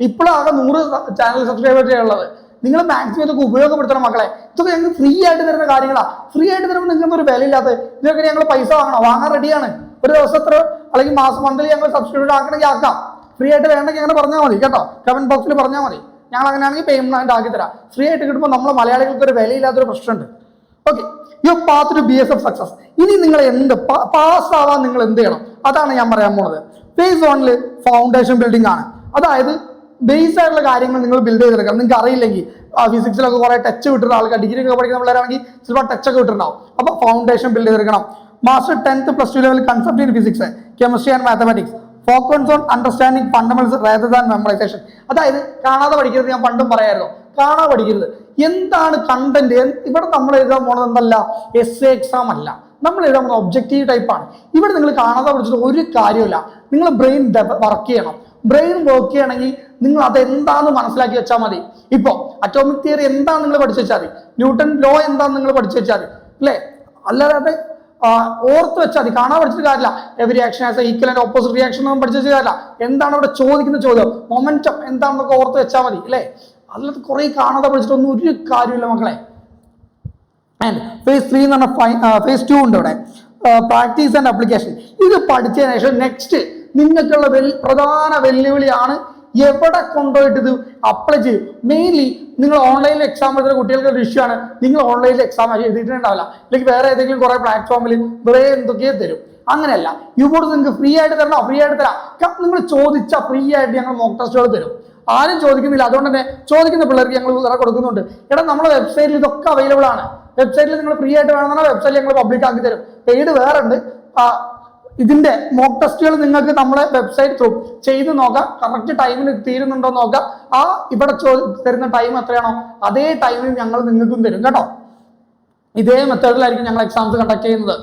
ഇപ്പോഴാകെ 100 ചാനൽ സബ്സ്ക്രൈബേഴ്സേ ഉള്ളത്. നിങ്ങൾ മാക്സിമം ഇതൊക്കെ ഉപയോഗപ്പെടുത്തണം മക്കളെ. ഇതൊക്കെ ഞങ്ങൾക്ക് ഫ്രീ ആയിട്ട് തരുന്ന കാര്യങ്ങളാണ്. ഫ്രീ ആയിട്ട് തരുമ്പോൾ നിങ്ങൾക്ക് ഒരു വില ഇല്ലാത്ത ഇതൊക്കെ ഞങ്ങൾ പൈസ വാങ്ങണം, വാങ്ങാൻ റെഡിയാണ്. ഒരു ദിവസത്ര അല്ലെങ്കിൽ മാസം മന്ത്ലി ഞങ്ങൾ സബ്സ്ക്രൈബ് ആക്കണമെങ്കിൽ ആക്കാം. ഫ്രീ ആയിട്ട് വേണമെങ്കിൽ അങ്ങനെ പറഞ്ഞാൽ മതി കേട്ടോ, കമന്റ് ബോക്സിൽ പറഞ്ഞാൽ മതി. ഞങ്ങൾ അങ്ങനെയാണെങ്കിൽ പേയ്മെന്റ് ആക്കി തരാം. ഫ്രീ ആയിട്ട് കിട്ടുമ്പോൾ നമ്മളെ മലയാളികൾക്ക് ഒരു വിലയില്ലാത്തൊരു പ്രശ്നമുണ്ട്. Okay. Your path to BSF success. ഇനി നിങ്ങൾ എന്ത് പാസ്സാവാൻ നിങ്ങൾ എന്ത് ചെയ്യണം, അതാണ് ഞാൻ പറയാൻ പോണത്. ഫേസ് 1 ഫൗണ്ടേഷൻ ബിൽഡിംഗ് ആണ്. അതായത് ബേസ് ആയിട്ടുള്ള കാര്യങ്ങൾ നിങ്ങൾ ബിൽഡ് ചെയ്തെടുക്കാം. നിങ്ങൾക്ക് അറിയില്ലെങ്കിൽ ഫിസിക്സിലൊക്കെ കുറെ ടച്ച് വിട്ടുന്ന ആൾക്കാർ, ഡിഗ്രി ഒക്കെ പഠിക്കുന്ന പിള്ളേരാണെങ്കിൽ ചിലപ്പോൾ ടച്ച് ഒക്കെ വിട്ടിട്ടുണ്ടാവും. അപ്പോൾ ഫൗണ്ടേഷൻ ബിൽഡ് ചെയ്തെടുക്കണം. Master 10th +2 level concept in physics, chemistry and mathematics. Focus on understanding fundamentals rather than memorisation. അതായത് കാണാതെ പഠിക്കരുത്, ഞാൻ പണ്ടും പറയായിരുന്നു, കാണാതെ പഠിക്കരുത്. എന്താണ് കണ്ടന്റ്? ഇവിടെ നമ്മൾ എഴുതാൻ പോണത് എന്തല്ല, essay എക്സാം അല്ല, നമ്മൾ എഴുതാൻ പോകുന്നത് ഒബ്ജക്റ്റീവ് ടൈപ്പാണ്. ഇവിടെ നിങ്ങൾ കാണാതെ പഠിച്ചിട്ട് ഒരു കാര്യമില്ല. നിങ്ങൾ ബ്രെയിൻ വർക്ക് ചെയ്യണം. ബ്രെയിൻ വർക്ക് ചെയ്യണമെങ്കിൽ നിങ്ങൾ അതെന്താണെന്ന് മനസ്സിലാക്കി വെച്ചാൽ മതി. ഇപ്പോൾ അറ്റോമിക് തിയറി എന്താണെന്ന് നിങ്ങൾ പഠിച്ചു വെച്ചാൽ മതി, ന്യൂട്ടൺ ലോ എന്താണെന്ന് നിങ്ങൾ പഠിച്ചു വെച്ചാൽ മതി അല്ലേ. അല്ലാതെ ഓർത്ത് വെച്ചാൽ മതി, കാണാൻ പഠിച്ചിട്ട് കാര്യമില്ല. Every reaction as equal and opposite reaction ഒന്നും പഠിച്ചു വെച്ചാൽ കാര്യമില്ല. എന്താണ് ഇവിടെ ചോദിക്കുന്ന ചോദ്യം, മൊമെന്റം എന്താണെന്നൊക്കെ ഓർത്ത് വെച്ചാൽ മതി അല്ലേ. അല്ലാതെ കുറെ കാണാതെ പഠിച്ചിട്ടൊന്നും ഒരു കാര്യമില്ല മക്കളെ. ആൻഡ് ഫേസ് 3 എന്ന് പറഞ്ഞാൽ ഫേസ് 2 ഉണ്ട് ഇവിടെ, പ്രാക്ടീസ് ആൻഡ് അപ്ലിക്കേഷൻ. ഇത് പഠിച്ചതിന് ശേഷം നെക്സ്റ്റ് നിങ്ങൾക്കുള്ള പ്രധാന വെല്ലുവിളിയാണ് എവിടെ കൊണ്ടുപോയിട്ട് ഇത് അപ്ലൈ ചെയ്യും. മെയിൻലി നിങ്ങൾ ഓൺലൈനിൽ എക്സാം എഴുതുന്ന കുട്ടികൾക്ക് ഒരു ഇഷ്യൂ ആണ്, നിങ്ങൾ ഓൺലൈനിൽ എക്സാം എഴുതിയിട്ടുണ്ടാവില്ല, അല്ലെങ്കിൽ വേറെ ഏതെങ്കിലും കുറെ പ്ലാറ്റ്ഫോമിൽ വേറെ എന്തൊക്കെയോ തരും. അങ്ങനെയല്ല, യുബോർഡ്സ് നിങ്ങൾക്ക് ഫ്രീ ആയിട്ട് തരണോ, ഫ്രീ ആയിട്ട് തരാം. നിങ്ങൾ ചോദിച്ചാൽ ഫ്രീ ആയിട്ട് ഞങ്ങൾ മോക്ക് ടെസ്റ്റുകൾ തരും. ആരും ചോദിക്കുന്നില്ല, അതുകൊണ്ട് തന്നെ ചോദിക്കുന്ന പിള്ളേർക്ക് ഞങ്ങൾ കൊടുക്കുന്നുണ്ട്. എടാ നമ്മുടെ വെബ്സൈറ്റിൽ ഇതൊക്കെ അവൈലബിൾ ആണ്. വെബ്സൈറ്റിൽ നിങ്ങൾ ഫ്രീ ആയിട്ട് വേണമെന്നാൽ വെബ്സൈറ്റിൽ ഞങ്ങൾ പബ്ലിക് ആക്കി തരും. പെയ്ഡ് വേറെ ഉണ്ട്. ഇതിന്റെ മോക്ക് ടെസ്റ്റുകൾ നിങ്ങൾക്ക് നമ്മളെ വെബ്സൈറ്റ് ത്രൂ ചെയ്ത് നോക്കാം. കറക്റ്റ് ടൈമിന് തീരുന്നുണ്ടോ നോക്കാം. ഇവിടെ തരുന്ന ടൈം എത്രയാണോ അതേ ടൈമിൽ ഞങ്ങൾ നിങ്ങൾക്കും തരും കേട്ടോ. ഇതേ മെത്തേഡിലായിരിക്കും ഞങ്ങൾ എക്സാംസ് കണ്ടക്ട് ചെയ്യുന്നത്.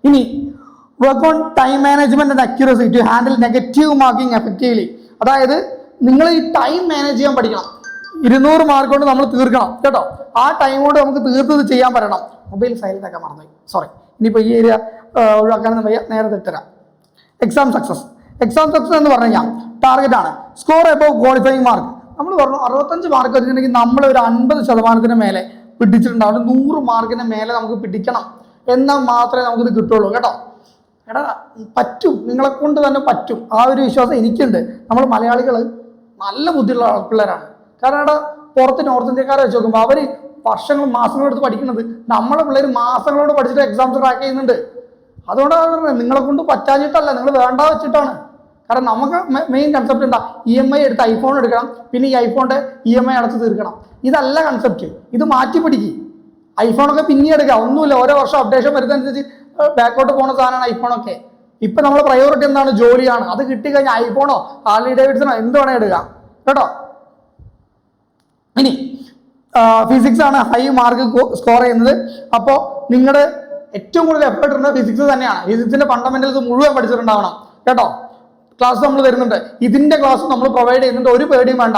ഇനി work on time management and accuracy to handle negative marking effectively. അതായത് നിങ്ങൾ ഈ ടൈം മാനേജ് ചെയ്യാൻ പഠിക്കണം. 200 മാർക്ക് കൊണ്ട് നമ്മൾ തീർക്കണം കേട്ടോ. ആ ടൈം കൊണ്ട് നമുക്ക് തീർത്തത് ചെയ്യാൻ പറ്റണം. മൊബൈൽ സൈലൻ്റൊക്കെ മറന്നുപോയി, സോറി. ഇനിയിപ്പോൾ ഈ ഏരിയ ഒഴിവാക്കാനൊന്നും വയ്യ, നേരെ തെറ്റരാം. എക്സാം സക്സസ് എന്ന് പറഞ്ഞു കഴിഞ്ഞാൽ ടാർഗറ്റാണ് സ്കോർ എബവ് ക്വാളിഫയിങ് മാർക്ക്. നമ്മൾ പറഞ്ഞു 65 മാർക്ക് വെച്ചിട്ടുണ്ടെങ്കിൽ നമ്മൾ ഒരു 50% മേലെ പിടിച്ചിട്ടുണ്ടാവും. 100 മാർക്കിന് മേലെ നമുക്ക് പിടിക്കണം, എന്നാൽ മാത്രമേ നമുക്കിത് കിട്ടുള്ളൂ കേട്ടോ. എടാ പറ്റും, നിങ്ങളെ കൊണ്ട് തന്നെ പറ്റും, ആ ഒരു വിശ്വാസം എനിക്കുണ്ട്. നമ്മൾ മലയാളികൾ നല്ല ബുദ്ധിയുള്ള പിള്ളേരാണ്. കാരണം എടാ പുറത്ത് നോർത്ത് ഇന്ത്യക്കാരെ വെച്ച് നോക്കുമ്പോൾ അവർ വർഷങ്ങളും മാസങ്ങളെടുത്ത് പഠിക്കുന്നത്, നമ്മളെ പിള്ളേർ മാസങ്ങളോട് പഠിച്ചിട്ട് എക്സാംസ് ട്രാക്ക് ചെയ്യുന്നുണ്ട്. അതുകൊണ്ടാണ് പറഞ്ഞത് നിങ്ങളെ കൊണ്ട് പറ്റാഞ്ഞിട്ടല്ല, നിങ്ങൾ വേണ്ട വെച്ചിട്ടാണ്. കാരണം നമുക്ക് മെയിൻ കൺസെപ്റ്റ് എന്താ, EMI എടുത്ത് ഐഫോൺ എടുക്കണം, പിന്നെ ഈ ഐഫോണിൻ്റെ EMI അടച്ച് തീർക്കണം. ഇതല്ല കൺസെപ്റ്റ്, ഇത് മാറ്റി പിടിക്കുക. ഐഫോണൊക്കെ പിന്നെ എടുക്കാം, ഒന്നുമില്ല, ഓരോ വർഷം അപ്ഡേഷൻ വരുന്നതനുസരിച്ച് ബാക്കോട്ട് പോകുന്ന സാധനമാണ് ഐഫോണൊക്കെ. ഇപ്പം നമ്മളെ പ്രയോറിറ്റി എന്താണ്, ജോലിയാണ്. അത് കിട്ടിക്കഴിഞ്ഞാൽ ഐഫോണോ ഹാർലി ഡേവിഡ്സണോ എന്ത് വേണേ എടുക്കാം കേട്ടോ. ഇനി ഫിസിക്സ് ആണ് ഹൈ മാർക്ക് സ്കോർ ചെയ്യുന്നത്. അപ്പോൾ നിങ്ങളുടെ ഏറ്റവും കൂടുതൽ എഫേർട്ട് ഇടുന്നത് ഫിസിക്സ് തന്നെയാണ്. ഫിസിക്സിന്റെ ഫണ്ടമെന്റൽസ് മുഴുവൻ പഠിച്ചിട്ടുണ്ടാവണം കേട്ടോ. ക്ലാസ് നമ്മൾ തരുന്നുണ്ട്, ഇതിന്റെ ക്ലാസ് നമ്മൾ പ്രൊവൈഡ് ചെയ്യുന്നുണ്ട്, ഒരു പേടിയും വേണ്ട.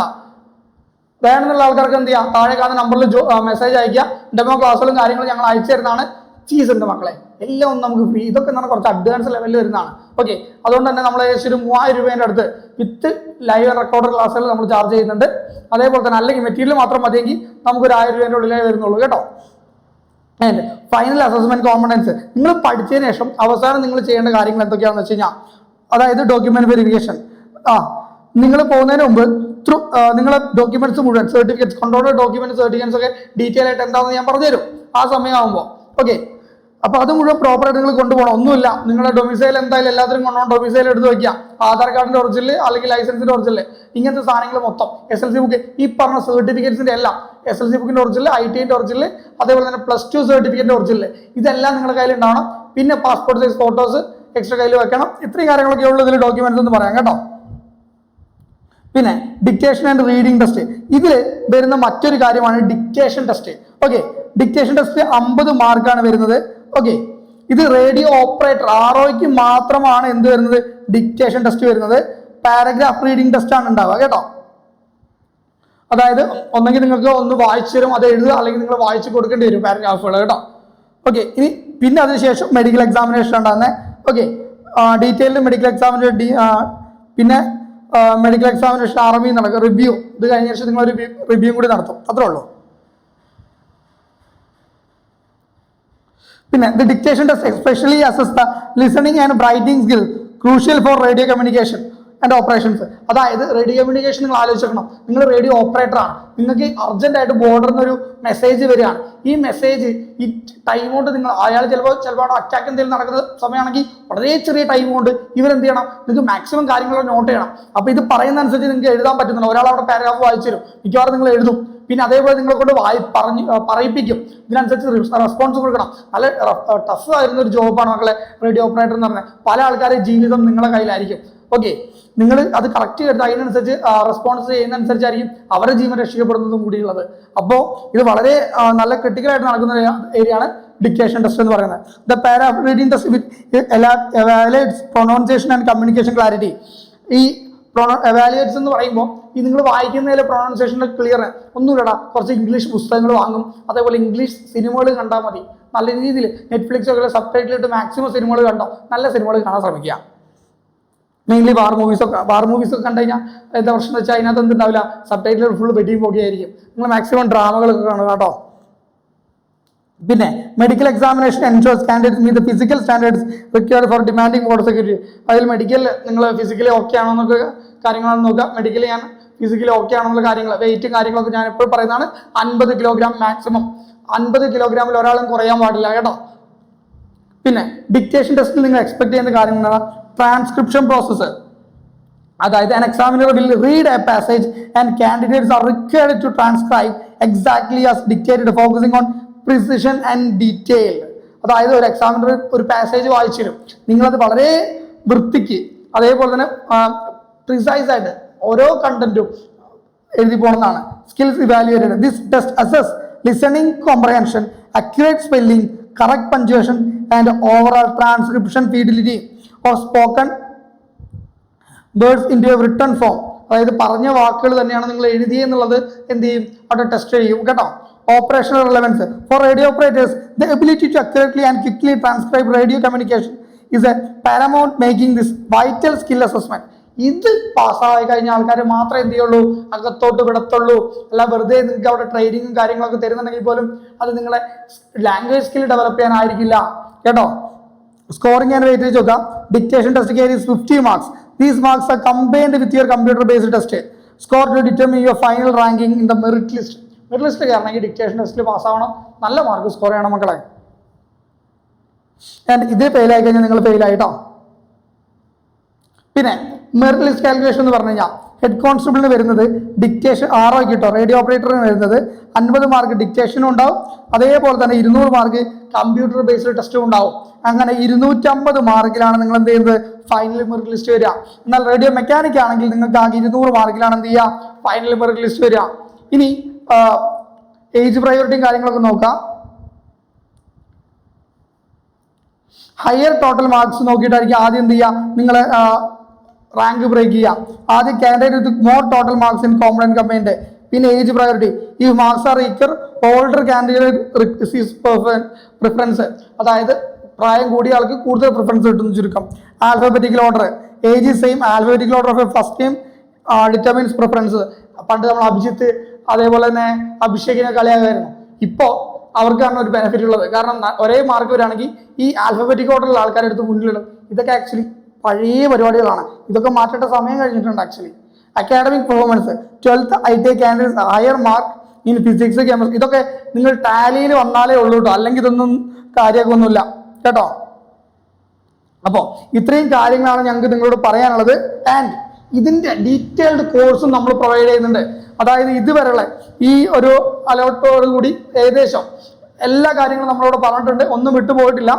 വേണമെന്നുള്ള ആൾക്കാർക്ക് എന്ത് ചെയ്യാം, താഴെ കാണുന്ന നമ്പറിൽ മെസ്സേജ് അയക്കുക. ഡെമോ ക്ലാസ്സുകളും കാര്യങ്ങളും ഞങ്ങൾ അയച്ചു തരുന്നതാണ്. ഫീസ് ഉണ്ട് മക്കളെ, എല്ലാം ഒന്നും നമുക്ക് ഫ്രീ. ഇതൊക്കെ എന്താണ് കുറച്ച് അഡ്വാൻസ് ലെവലിൽ വരുന്നതാണ്. ഓക്കെ, അതുകൊണ്ട് തന്നെ നമ്മൾ ഏകദേശം ഒരു 3000 രൂപേൻ്റെ അടുത്ത് വിത്ത് ലൈവ് റെക്കോർഡർ ക്ലാസ്സുകൾ നമ്മൾ ചാർജ് ചെയ്യുന്നുണ്ട്. അതേപോലെ തന്നെ അല്ലെങ്കിൽ മെറ്റീരിയൽ മാത്രം മതിയെങ്കിൽ നമുക്കൊരു 1000 രൂപേൻ്റെ ഉള്ളിലേ വരുന്നുള്ളൂ കേട്ടോ. ആൻഡ് ഫൈനൽ അസസ്മെന്റ് കോമ്പണൻസ്, നിങ്ങൾ പഠിച്ചതിന് ശേഷം അവസാനം നിങ്ങൾ ചെയ്യേണ്ട കാര്യങ്ങൾ എന്തൊക്കെയാണെന്ന് വെച്ച് കഴിഞ്ഞാൽ, അതായത് ഡോക്യുമെന്റ് വെരിഫിക്കേഷൻ. നിങ്ങൾ പോകുന്നതിന് മുമ്പ് നിങ്ങളെ ഡോക്യുമെന്റ്സ് മുഴുവൻ സർട്ടിഫിക്കറ്റ്സ്, കൺട്രോൾഡ് ഡോക്യുമെന്റ് സർട്ടിഫിക്കറ്റ്സ് ഒക്കെ ഡീറ്റെയിൽ ആയിട്ട് എന്താണെന്ന് ഞാൻ പറഞ്ഞുതരും ആ സമയമാകുമ്പോൾ. ഓക്കെ, അപ്പോൾ അത് മുഴുവൻ പ്രോപ്പറായിട്ട് നിങ്ങൾ കൊണ്ടുപോകണം. ഒന്നുമില്ല, നിങ്ങളുടെ ഡൊമിസൈൽ എന്തായാലും എല്ലാത്തിനും കൊണ്ടുപോകണം. ഡൊമിസൈൽ എടുത്ത് വയ്ക്കുക, ആധാർ കാർഡിന്റെ ഒറിജിനൽ അല്ലെങ്കിൽ ലൈസൻസിന്റെ ഒറിജിനൽ, ഇങ്ങനത്തെ സാധനങ്ങൾ മൊത്തം, SLC ബുക്ക്, ഈ പറഞ്ഞ സർട്ടിഫിക്കറ്റ്സിന്റെ എല്ലാം, SLC ബുക്കിന്റെ ഒറിജിനൽ, ITന്റെ ഒറിജിനൽ, അതേപോലെ തന്നെ +2 സർട്ടിഫിക്കറ്റിന്റെ ഒറിജിനൽ, ഇതെല്ലാം നിങ്ങളുടെ കയ്യിൽ ഉണ്ടാവണം. പിന്നെ പാസ്പോർട്ട് സൈസ് ഫോട്ടോസ് എക്സ്ട്രാ കയ്യിൽ വെക്കണം. ഇത്രയും കാര്യങ്ങളൊക്കെ ഉള്ള ഇതിൽ ഡോക്യുമെന്റ്സ് എന്ന് പറയാം കേട്ടോ. പിന്നെ ഡിക്റ്റേഷൻ ആൻഡ് റീഡിംഗ് ടെസ്റ്റ്, ഇതിൽ വരുന്ന മറ്റൊരു കാര്യമാണ് dictation test. Okay, dictation test 50 മാർക്കാണ് വരുന്നത്. ഓക്കെ, ഇത് റേഡിയോ ഓപ്പറേറ്റർ ROയ്ക്ക് മാത്രമാണ് എന്ത് വരുന്നത്, ഡിക്റ്റേഷൻ ടെസ്റ്റ് വരുന്നത്. പാരഗ്രാഫ് റീഡിംഗ് ടെസ്റ്റ് ആണ് ഉണ്ടാവുക കേട്ടോ. അതായത് ഒന്നെങ്കിൽ നിങ്ങൾക്ക് ഒന്ന് വായിച്ചു തരും, അത് എഴുതുക, അല്ലെങ്കിൽ നിങ്ങൾ വായിച്ചു കൊടുക്കേണ്ടി വരും പാരഗ്രാഫുകൾ കേട്ടോ. ഓക്കെ, ഇനി പിന്നെ അതിനുശേഷം മെഡിക്കൽ എക്സാമിനേഷൻ ഉണ്ടാകുന്നത്. ഓക്കെ, ഡീറ്റെയിൽഡ് മെഡിക്കൽ എക്സാമിനേഷൻ, പിന്നെ മെഡിക്കൽ എക്സാമിനേഷൻ RME നടക്കും, റിവ്യൂ. ഇത് കഴിഞ്ഞ ശേഷം നിങ്ങൾ ഒരു റിവ്യൂ കൂടി നടത്തും, അത്രേ ഉള്ളൂ. പിന്നെ the dictation test especially assess the listening and writing skill crucial for radio communication and operations. അതായത് റേഡിയോ കമ്മ്യൂണിക്കേഷൻ നിങ്ങൾ ആലോചിക്കണം, നിങ്ങൾ റേഡിയോ ഓപ്പറേറ്റർ ആണ്, നിങ്ങൾക്ക് അർജന്റായിട്ട് ബോർഡറിൽ നിന്നൊരു മെസ്സേജ് വരികയാണ്. ഈ മെസ്സേജ് ഈ ടൈം കൊണ്ട് നിങ്ങൾ, അയാൾ ചിലപ്പോൾ അറ്റാക്ക് എന്തെങ്കിലും നടക്കുന്ന സമയമാണെങ്കിൽ വളരെ ചെറിയ ടൈം കൊണ്ട് ഇവരെന്ത് ചെയ്യണം, നിങ്ങൾക്ക് മാക്സിമം കാര്യങ്ങൾ നോട്ട് ചെയ്യണം. അപ്പോൾ ഇത് പറയുന്ന അനുസരിച്ച് നിങ്ങൾക്ക് എഴുതാൻ പറ്റുന്നുണ്ട്. ഒരാൾ അവിടെ പാരഗ്രാഫ് വായിച്ചു തരും, മിക്കവാറും നിങ്ങൾ എഴുതും. പിന്നെ അതേപോലെ നിങ്ങളെ കൊണ്ട് പറയിപ്പിക്കും. ഇതിനനുസരിച്ച് റെസ്പോൺസ് കൊടുക്കണം. നല്ല ടഫ് ആയിരുന്ന ഒരു ജോബാണ് മക്കളെ റേഡിയോ ഓപ്പറേറ്റർ എന്ന് പറഞ്ഞാൽ. പല ആൾക്കാരുടെ ജീവിതം നിങ്ങളുടെ കയ്യിലായിരിക്കും. ഓക്കെ, നിങ്ങൾ അത് കറക്റ്റ് ചെയ്ത് അതിനനുസരിച്ച് റെസ്പോൺസ് ചെയ്യുന്നതനുസരിച്ചായിരിക്കും അവരുടെ ജീവൻ രക്ഷിക്കപ്പെടുന്നതും കൂടിയുള്ളത്. അപ്പോൾ ഇത് വളരെ നല്ല ക്രിട്ടിക്കലായിട്ട് നടക്കുന്ന ഏരിയ ആണ് ഡിക്റ്റേഷൻ ടെസ്റ്റ് എന്ന് പറയുന്നത്. The paragraph reading test with evaluates pronunciation and communication clarity. ഈ എവാലുവേറ്റ്സ് എന്ന് പറയുമ്പോൾ ഈ നിങ്ങൾ വായിക്കുന്നതിലെ പ്രൊനൗൺസിയേഷൻ്റെ ക്ലിയർ ഒന്നുമില്ലടാ, കുറച്ച് ഇംഗ്ലീഷ് പുസ്തകങ്ങൾ വാങ്ങും, അതേപോലെ ഇംഗ്ലീഷ് സിനിമകൾ കണ്ടാൽ മതി. നല്ല രീതിയിൽ നെറ്റ്ഫ്ലിക്സ് ഒക്കെ സബ്ടൈറ്റിൽ ഇട്ട് മാക്സിമം സിനിമകൾ കണ്ടോ, നല്ല സിനിമകൾ കാണാൻ ശ്രമിക്കുക. മെയിൻലി വാർ മൂവീസൊക്കെ കണ്ടു കഴിഞ്ഞാൽ എന്താ പ്രശ്നം എന്ന് വെച്ചാൽ അതിനകത്ത് എന്തുണ്ടാവില്ല, സബ്ടൈറ്റിൽ ഫുൾ വെട്ടിയും പോവുകയായിരിക്കും. നിങ്ങൾ മാക്സിമം ഡ്രാമകളൊക്കെ കാണുക കേട്ടോ. പിന്നെ medical examination ensures candidates meet the physical standards required for demanding board security. അതിൽ മെഡിക്കൽ നിങ്ങൾ ഫിസിക്കലി ഓക്കെ ആണോ എന്നൊക്കെ കാര്യങ്ങളാണ് നോക്കുക. മെഡിക്കലി ഞാൻ ഫിസിക്കലി ഓക്കെ ആണോ എന്നുള്ള കാര്യങ്ങൾ, വെയിറ്റും കാര്യങ്ങളൊക്കെ ഞാൻ എപ്പോഴും പറയുന്നതാണ്. 50 കിലോഗ്രാം മാക്സിമം, 50 കിലോഗ്രാമിൽ ഒരാളും കുറയാൻ പാടില്ല കേട്ടോ. പിന്നെ ഡിക്റ്റേഷൻ ടെസ്റ്റിൽ നിങ്ങൾ എക്സ്പെക്ട് ചെയ്യുന്ന കാര്യങ്ങളാണ് ട്രാൻസ്ക്രിപ്ഷൻ പ്രോസസ്സ്. അതായത് an examiner will read a passage and candidates are required to transcribe exactly as dictated, focusing on precision and detail. അതായത് ഒരു എക്സാമിനർ ഒരു പാസേജ് വായിച്ചു തരും, നിങ്ങളത് വളരെ വൃത്തിക്ക് അതേപോലെ തന്നെ പ്രിസൈസ് ആയിട്ട് ഓരോ കണ്ടന്റും എഴുതി പോകണമെന്നാണ്. Skills evaluated. This test assess listening comprehension, accurate spelling, correct punctuation and overall transcription fidelity of spoken words into a written form. അതായത് പറഞ്ഞ വാക്കുകൾ തന്നെയാണ് നിങ്ങൾ എഴുതിയെന്നുള്ളത് എന്ത് ചെയ്യും, അവിടെ ടെസ്റ്റ് ചെയ്യും കേട്ടോ. operational relevance. For radio operators, the ability to accurately and quickly transcribe radio communication is a paramount, making this vital skill assessment. ഇത് പാസ്സായി കഴിഞ്ഞ ആൾക്കാർ മാത്രമേ എന്ത് ചെയ്യുള്ളൂ, അകത്തോട്ട് വിടത്തുള്ളൂ. അല്ല വെറുതെ നിങ്ങൾക്ക് അവിടെ ട്രെയിനിങ്ങും കാര്യങ്ങളൊക്കെ തരുന്നുണ്ടെങ്കിൽ പോലും അത് നിങ്ങളെ ലാംഗ്വേജ് സ്കിൽ ഡെവലപ്പ് ചെയ്യാനായിരിക്കില്ല കേട്ടോ. സ്കോറിംഗ് ആൻഡ് വെയിറ്റേജ് നോക്കാം. Dictation test carries 50 marks. These marks are combined with your computer based test score to determine your final ranking in the merit list. Merit list കയറണമെങ്കിൽ dictation ടെസ്റ്റിൽ പാസ്സാവണം, നല്ല mark score ചെയ്യണം മക്കളെ. And ഇത് fail ആയി കഴിഞ്ഞാൽ നിങ്ങൾ ഫെയിൽ ആയിട്ടോ. പിന്നെ മെറിറ്റ് ലിസ്റ്റ് കാൽക്കുലേഷൻ എന്ന് പറഞ്ഞു കഴിഞ്ഞാൽ ഹെഡ് കോൺസ്റ്റബിളിന് വരുന്നത് ഡിക്റ്റേഷൻ 6 കിട്ടോ, റേഡിയോ ഓപ്പറേറ്ററിന് വരുന്നത് 50 മാർക്ക് ഡിക്റ്റേഷനും ഉണ്ടാവും, അതേപോലെ തന്നെ 200 മാർക്ക് കമ്പ്യൂട്ടർ ബേസ്ഡ് ടെസ്റ്റും ഉണ്ടാവും. അങ്ങനെ 250 മാർക്കിലാണ് നിങ്ങൾ എന്ത് ചെയ്യുന്നത് ഫൈനൽ മെറിറ്റ് ലിസ്റ്റ് വരിക. എന്നാൽ റേഡിയോ മെക്കാനിക് ആണെങ്കിൽ നിങ്ങൾക്ക് ആകെ 200 മാർക്കിലാണ് എന്ത് ചെയ്യുക ഫൈനൽ മെറിറ്റ് ലിസ്റ്റ് വരിക. ഇനി ഏജ് പ്രയോറിറ്റിയും കാര്യങ്ങളൊക്കെ നോക്കാം. ഹയർ ടോട്ടൽ മാർക്സ് നോക്കിയിട്ടായിരിക്കും ആദ്യം എന്ത് ചെയ്യുക നിങ്ങൾ റാങ്ക് ബ്രേക്ക് ചെയ്യുക. ആദ്യം candidate with more total marks in component combined. പിന്നെ ഏജ് പ്രയോറിറ്റി. ഈ marks are equal older candidate preference, അതായത് പ്രായം കൂടിയ ആൾക്ക് കൂടുതൽ പ്രിഫറൻസ് കിട്ടുന്നു ചുരുക്കം. Alphabetical order. Age same. Alphabetical order of a first name determines preference. പണ്ട് നമ്മൾ അഭിജിത്ത് അതേപോലെ തന്നെ അഭിഷേകിനെ കളിയാകുമായിരുന്നു. ഇപ്പോൾ അവർക്കാണ് ഒരു ബെനിഫിറ്റ് ഉള്ളത്. കാരണം ഒരേ മാർക്ക് വരികയാണെങ്കിൽ ഈ ആൽഫബറ്റിക് ഓർഡറിലുള്ള ആൾക്കാരെടുത്ത് മുന്നിലിടും. ഇതൊക്കെ ആക്ച്വലി പഴയ പരിപാടികളാണ്. ഇതൊക്കെ മാറ്റേണ്ട സമയം കഴിഞ്ഞിട്ടുണ്ട് actually. Academic performance 12th ITI candidates higher mark in physics chemistry. ഇതൊക്കെ നിങ്ങൾ ടാലിയിൽ വന്നാലേ ഉള്ളൂ കേട്ടോ, അല്ലെങ്കിൽ ഇതൊന്നും കാര്യമൊന്നുമില്ല കേട്ടോ. അപ്പോൾ ഇത്രയും കാര്യങ്ങളാണ് ഞങ്ങൾക്ക് നിങ്ങളോട് പറയാനുള്ളത്. ആൻഡ് ഇതിൻ്റെ ഡീറ്റെയിൽഡ് കോഴ്സും നമ്മൾ പ്രൊവൈഡ് ചെയ്യുന്നുണ്ട്. അതായത് ഇതുവരെയുള്ള ഈ ഒരു അലോട്ടോട് കൂടി ഏകദേശം എല്ലാ കാര്യങ്ങളും നമ്മളോട് പറഞ്ഞിട്ടുണ്ട്, ഒന്നും വിട്ടുപോയിട്ടില്ല.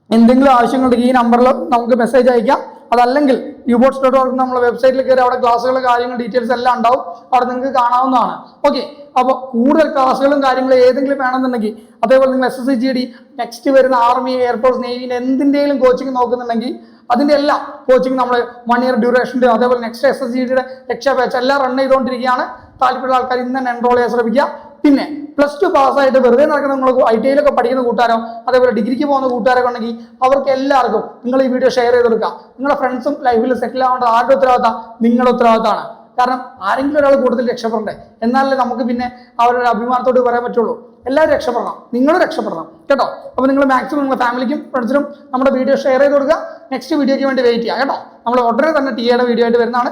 എന്തെങ്കിലും ആവശ്യങ്ങളുണ്ടെങ്കിൽ ഈ നമ്പറിൽ നമുക്ക് മെസ്സേജ് അയക്കാം. അതല്ലെങ്കിൽ ubots.org നമ്മളെ വെബ്സൈറ്റിൽ കയറി അവിടെ ക്ലാസ്സുകളും കാര്യങ്ങൾ ഡീറ്റെയിൽസ് എല്ലാം ഉണ്ടാവും, അവിടെ നിങ്ങൾക്ക് കാണാവുന്നതാണ്. ഓക്കെ, അപ്പോൾ കൂടുതൽ ക്ലാസ്സുകളും കാര്യങ്ങളും ഏതെങ്കിലും വേണമെന്നുണ്ടെങ്കിൽ, അതേപോലെ നിങ്ങൾ SSC GD നെക്സ്റ്റ് വരുന്ന ആർമി, എയർഫോഴ്സ്, നേവിൻ്റെ എന്തിൻ്റെയും കോച്ചിങ് നോക്കുന്നുണ്ടെങ്കിൽ അതിൻ്റെ എല്ലാം കോച്ചിങ് നമ്മൾ 1 year ഡ്യൂറേഷൻ്റെ, അതേപോലെ നെക്സ്റ്റ് SSC GDയുടെ രക്ഷാ ബാച്ച് എല്ലാം റൺ ചെയ്തുകൊണ്ടിരിക്കുകയാണ്. താല്പര്യമുള്ള ആൾക്കാർ ഇന്ന് തന്നെ എൻറോൾ ചെയ്യാൻ ശ്രമിക്കുക. പിന്നെ +2 പാസ്സായിട്ട് വെറുതെ നടക്കുന്ന നിങ്ങൾ ITIയിലൊക്കെ പഠിക്കുന്ന കൂട്ടുകാരോ അതേപോലെ ഡിഗ്രിക്ക് പോകുന്ന കൂട്ടുകാരൊക്കെ ഉണ്ടെങ്കിൽ അവർക്ക് എല്ലാവർക്കും നിങ്ങൾ ഈ വീഡിയോ ഷെയർ ചെയ്ത് കൊടുക്കുക. നിങ്ങളുടെ ഫ്രണ്ട്സും ലൈഫിൽ സെറ്റിൽ ആവേണ്ടത് ആരുടെ ഉത്തരവാദിത്തം? നിങ്ങളുടെ ഉത്തരവാദിത്തമാണ്. കാരണം ആരെങ്കിലും ഒരാൾ കൂടുതൽ രക്ഷപ്പെടണ്ടേ, എന്നാലേ നമുക്ക് പിന്നെ അവരുടെ അഭിമാനത്തോട് പറയാൻ പറ്റുള്ളൂ. എല്ലാവരും രക്ഷപ്പെടണം, നിങ്ങളും രക്ഷപ്പെടണം കേട്ടോ. അപ്പോൾ നിങ്ങൾ മാക്സിമം നിങ്ങളുടെ ഫാമിലിക്കും ഫ്രണ്ട്സിനും നമ്മുടെ വീഡിയോ ഷെയർ ചെയ്ത് കൊടുക്കുക. നെക്സ്റ്റ് വീഡിയോയ്ക്ക് വേണ്ടി വെയിറ്റ് ചെയ്യാം കേട്ടോ. നമ്മൾ ഉടനെ തന്നെ ടിയുടെ വീഡിയോ ആയിട്ട് വരുന്നതാണ്.